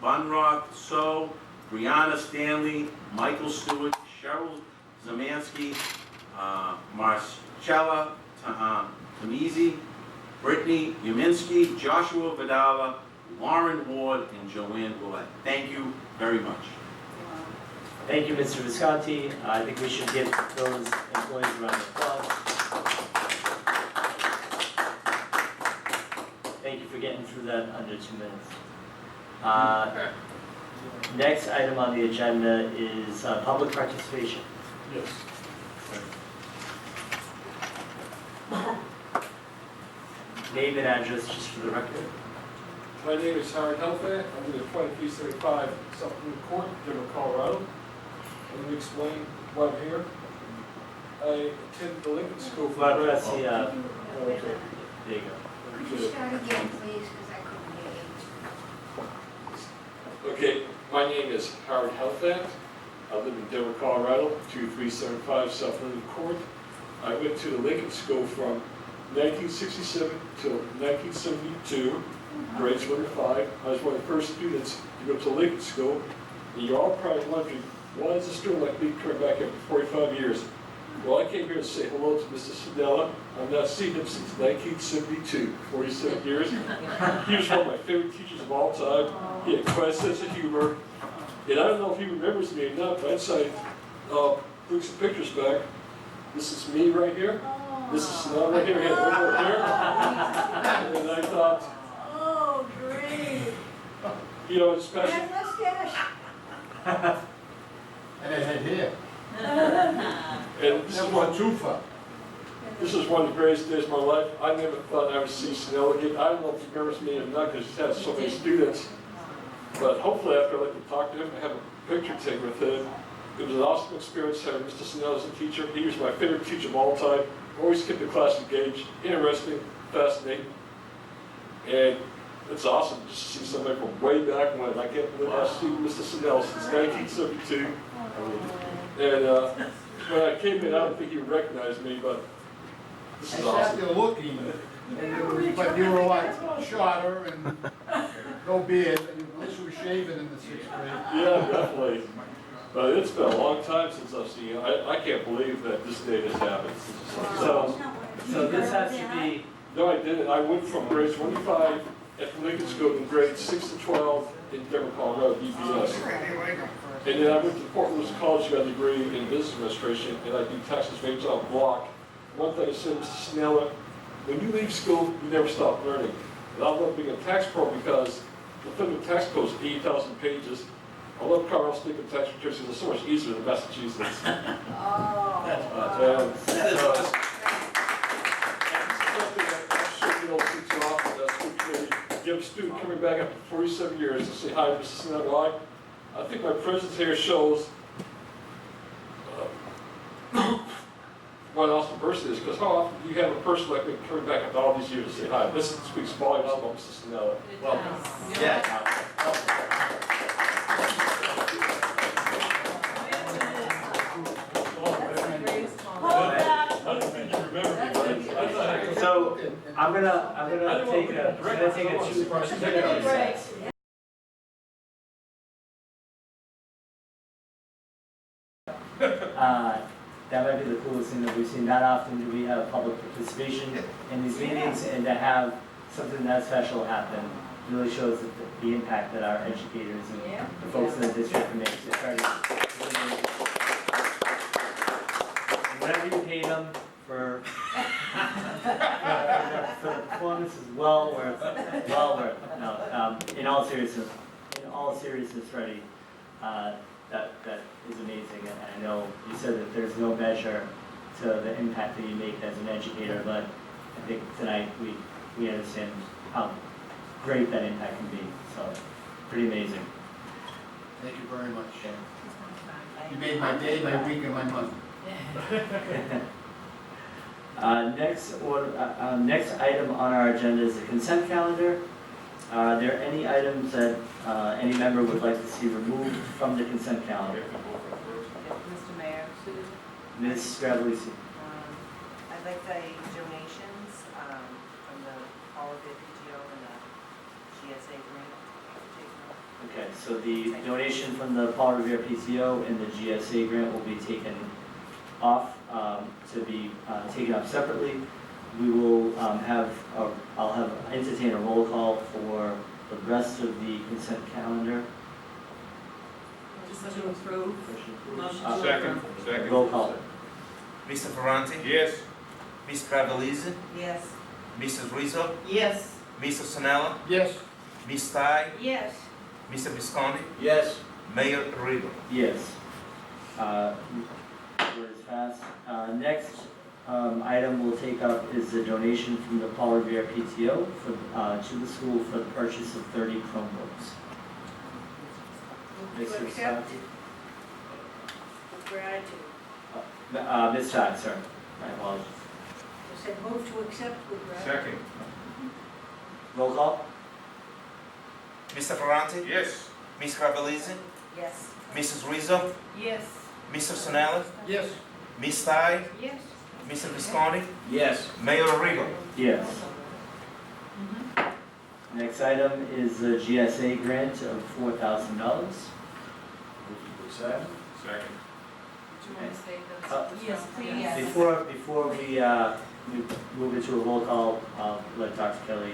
Bunrock So, Brianna Stanley, Michael Stewart, Cheryl Zamansky, Marcella Tamizi, Brittany Yaminsky, Joshua Vidala, Lauren Ward, and Joanne Goulet. Thank you very much. Thank you, Mr. Visconti. I think we should give those employees a round of applause. Thank you for getting through that under 2 minutes. Next item on the agenda is public participation. Yes. Name and address just for the record. My name is Howard Helfand. I'm with 2335 Supplement Court, Denver, Colorado. Let me explain why I'm here. I attended the Lincoln School for... Well, that's the, okay. there you go. Could you start again, please, because I couldn't hear you. Okay, my name is Howard Helfand. I live in Denver, Colorado, 2375 South Lincoln Court. I went to the Lincoln School from 1967 till 1972. grade 25. I was one of the first students to go to Lincoln School. And you're all probably wondering, why is a student like me coming back after 45 years? Well, I came here to say hello to Mr. Sandella. I've not seen him since 1972, 47 years. He was one of my favorite teachers of all time. He had quite a sense of humor. And I don't know if he remembers me or not, but inside, took some pictures back. This is me right here. This is Sandella right here. He had one more hair. And I thought, Oh, great. you know, it's special. And mustache. And it had hair. And this is One toofa. This is one of the greatest days of my life. I never thought I would see Snell again. I don't know if he remembers me or not because he's had so many students. But hopefully after I like to talk to him, I have a picture taken with him. It was an awesome experience having Mr. Snell as a teacher. He was my favorite teacher of all time. Always kept the class engaged, interesting, fascinating. And it's awesome just to see somebody from way back when. I can't believe I've seen Mr. Snell since 1972. And when I came in, I don't think he would recognize me, but this I is sat awesome. there looking, but you were like shorter and no beard, and you at least you were shaven in the 6th grade. Yeah, definitely. But it's been a long time since I've seen you. I can't believe that this day has happened. So this has to be, No, I didn't. I went from grade 25 at Lincoln School to grade 6 to 12 in Denver, Colorado, DBS. And then I went to Fort Lewis College, got a degree in business administration, and I do taxes, rates on block. One thing I said, Mr. Snella, when you leave school, you never stop learning. And I love being a tax pro because the federal tax code is 8,000 pages. I love Colorado State tax returns because it's so much easier than Massachusetts. Oh. You have a student coming back after 47 years to say hi, Mr. Snell. Why? I think my presence here shows what an awesome person is, because how often do you have a person like me coming back after all these years to say hi? This speaks volumes about Mr. Snell. Welcome. so I'm gonna take a two. That might be the coolest thing that we've seen. Not often do we have public participation in these meetings, and to have something that special happen really shows the impact that our educators and the folks in the district can make. Whatever you paid them for the performance is well worth it. No, in all seriousness, Freddie, that is amazing, and I know you said that there's no measure to the impact that you make as an educator, but I think tonight we understand how great that impact can be, so pretty amazing. Thank you very much. You made my day, my week, and my month. Next item on our agenda is the consent calendar. Are there any items that any member would like to see removed from the consent calendar? Mr. Mayor, Ms. Stravellisi. I'd like the donations from the Paul Revere PTO and the GSA grant. Okay, so the donation from the Paul Revere PTO and the GSA grant will be taken off to be taken up separately. We will I'll entertain a roll call for the rest of the consent calendar. Just to approve. Second. Roll call. Mr. Ferranti? Yes. Ms. Travelise? Yes. Mrs. Rizzo? Yes. Mr. Sonella? Yes. Ms. Ty? Yes. Mr. Visconti? Yes. Mayor Riddle? Yes. Word is passed. Next item we'll take up is the donation from the Paul Revere PTO to the school for the purchase of 30 Chromebooks. To accept. With gratitude. Ms. Todd, sir. My apologies. I said move to accept with gratitude. Second. Roll call? Mr. Ferranti? Yes. Ms. Travelise? Yes. Mrs. Rizzo? Yes. Mr. Sonella? Yes. Ms. Ty? Yes. Mr. Visconti? Yes. Mayor Riddle? Yes. Next item is the GSA grant of $4,000. Move to accept. Second. Do you want to say Uh, that? Yes, please. Before we move into a roll call, I'll let Dr. Kelly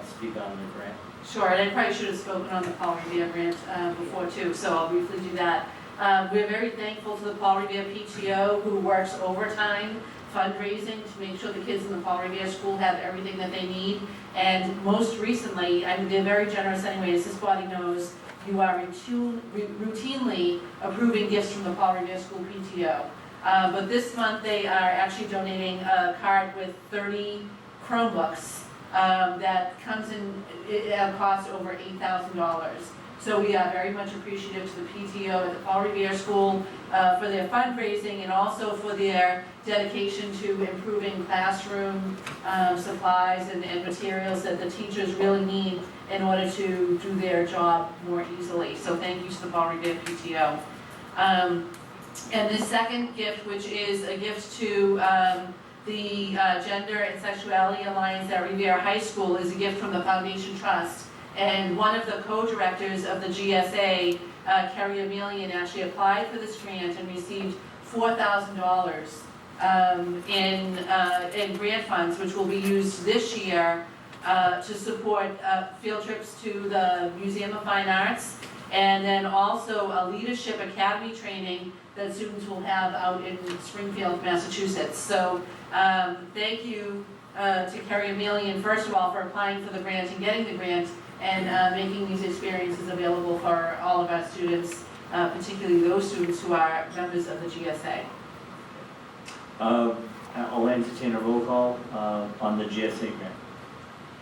speak on the grant. Sure, and I probably should have spoken on the Paul Revere grant before too, so I'll briefly do that. We're very thankful to the Paul Revere PTO who works overtime fundraising to make sure the kids in the Paul Revere school have everything that they need. And most recently, I mean, they're very generous anyway, as this body knows, you are routinely approving gifts from the Paul Revere School PTO. But this month, they are actually donating a card with 30 Chromebooks that comes in at a cost over $8,000. So we are very much appreciative to the PTO at the Paul Revere School for their fundraising and also for their dedication to improving classroom supplies and materials that the teachers really need in order to do their job more easily. So thank you to the Paul Revere PTO. And the second gift, which is a gift to the Gender and Sexuality Alliance at Revere High School, is a gift from the Foundation Trust. And one of the co-directors of the GSA, Carrie Emelian, actually applied for this grant and received $4,000 in grant funds, which will be used this year to support field trips to the Museum of Fine Arts, and then also a leadership academy training that students will have out in Springfield, Massachusetts. So thank you to Carrie Emelian, first of all, for applying for the grant and getting the grant, and making these experiences available for all of our students, particularly those students who are members of the GSA. I'll entertain a roll call on the GSA grant.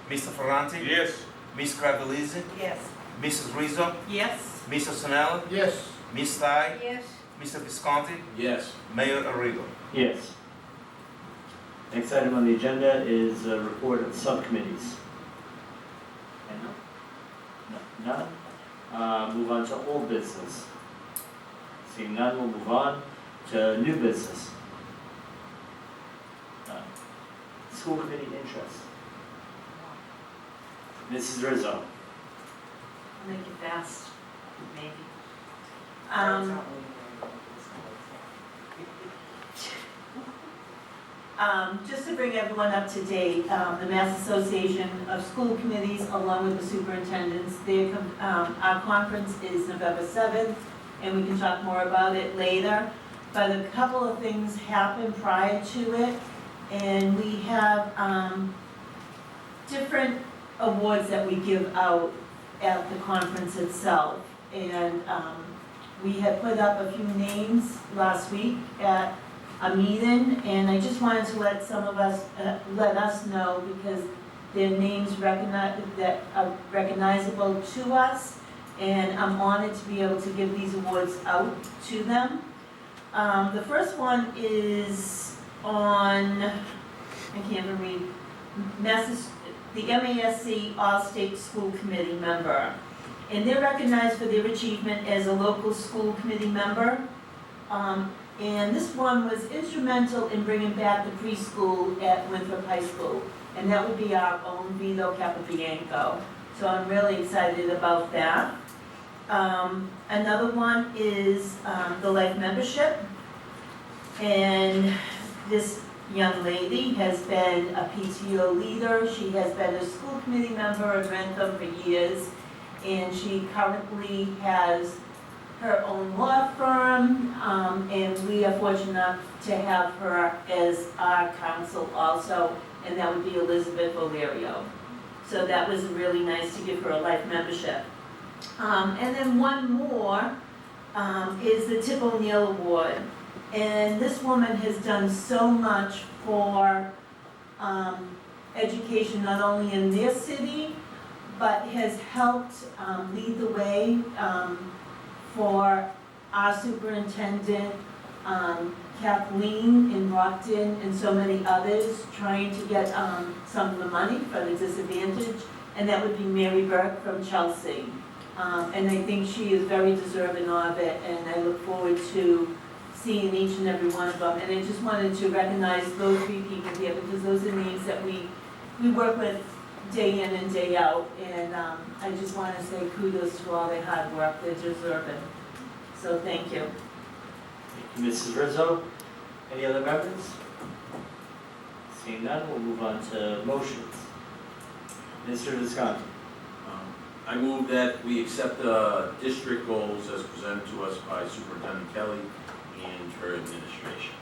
Mr. Ferranti? Yes. Ms. Cravellisi? Yes. Mrs. Rizzo? Yes. Mr. Sonella? Yes. Ms. Ty? Yes. Mr. Visconti? Yes. Mayor Arrigo? Yes. Next item on the agenda is a report of subcommittees. None? Move on to old business. Seeing none, we'll move on to new business. School committee interest. Mrs. Rizzo. I'll make it fast, maybe. Just to bring everyone up to date, the Mass Association of School Committees, along with the superintendents, our conference is November 7th, and we can talk more about it later. But a couple of things happened prior to it, and we have different awards that we give out at the conference itself. And we had put up a few names last week at a meeting, and I just wanted to let us know, because their names that are recognizable to us, and I'm honored to be able to give these awards out to them. The first one is on, I can't even read, the MASC All-State School Committee member. And they're recognized for their achievement as a local school committee member. And this one was instrumental in bringing back the preschool at Winthrop High School. And that would be our own Vito Capobianco. So I'm really excited about that. Another one is the life membership. And this young lady has been a PTO leader. She has been a school committee member of Rentham for years. And she currently has her own law firm, and we are fortunate enough to have her as our counsel also, and that would be Elizabeth Olerio. So that was really nice to give her a life membership. And then one more is the Tip O'Neill Award. And this woman has done so much for education, not only in their city, but has helped lead the way for our superintendent, Kathleen in Brockton, and so many others, trying to get some of the money for the disadvantaged, and that would be Mary Burke from Chelsea. And I think she is very deserving of it, and I look forward to seeing each and every one of them. And I just wanted to recognize those three people here, because those are names that we work with day in and day out. And I just want to say kudos to all their hard work, they're deserving. So thank you. Thank you, Mrs. Rizzo. Any other members? Seeing none, we'll move on to motions. Mr. Visconti. I move that we accept the district goals as presented to us by Superintendent Kelly and her administration.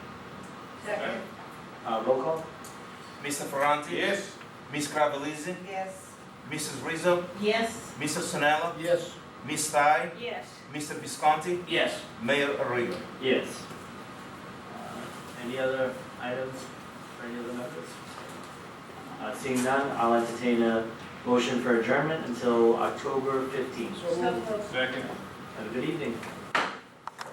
Second. Roll call? Mr. Ferranti? Yes. Ms. Cravallese? Yes. Mrs. Rizzo? Yes. Mr. Sonella? Yes. Ms. Ty? Yes. Mr. Visconti? Yes. Mayor Arrigo? Yes. Any other items for any other members? Seeing none, I'll entertain a motion for adjournment until October 15th. So moved. Second. Have a good evening.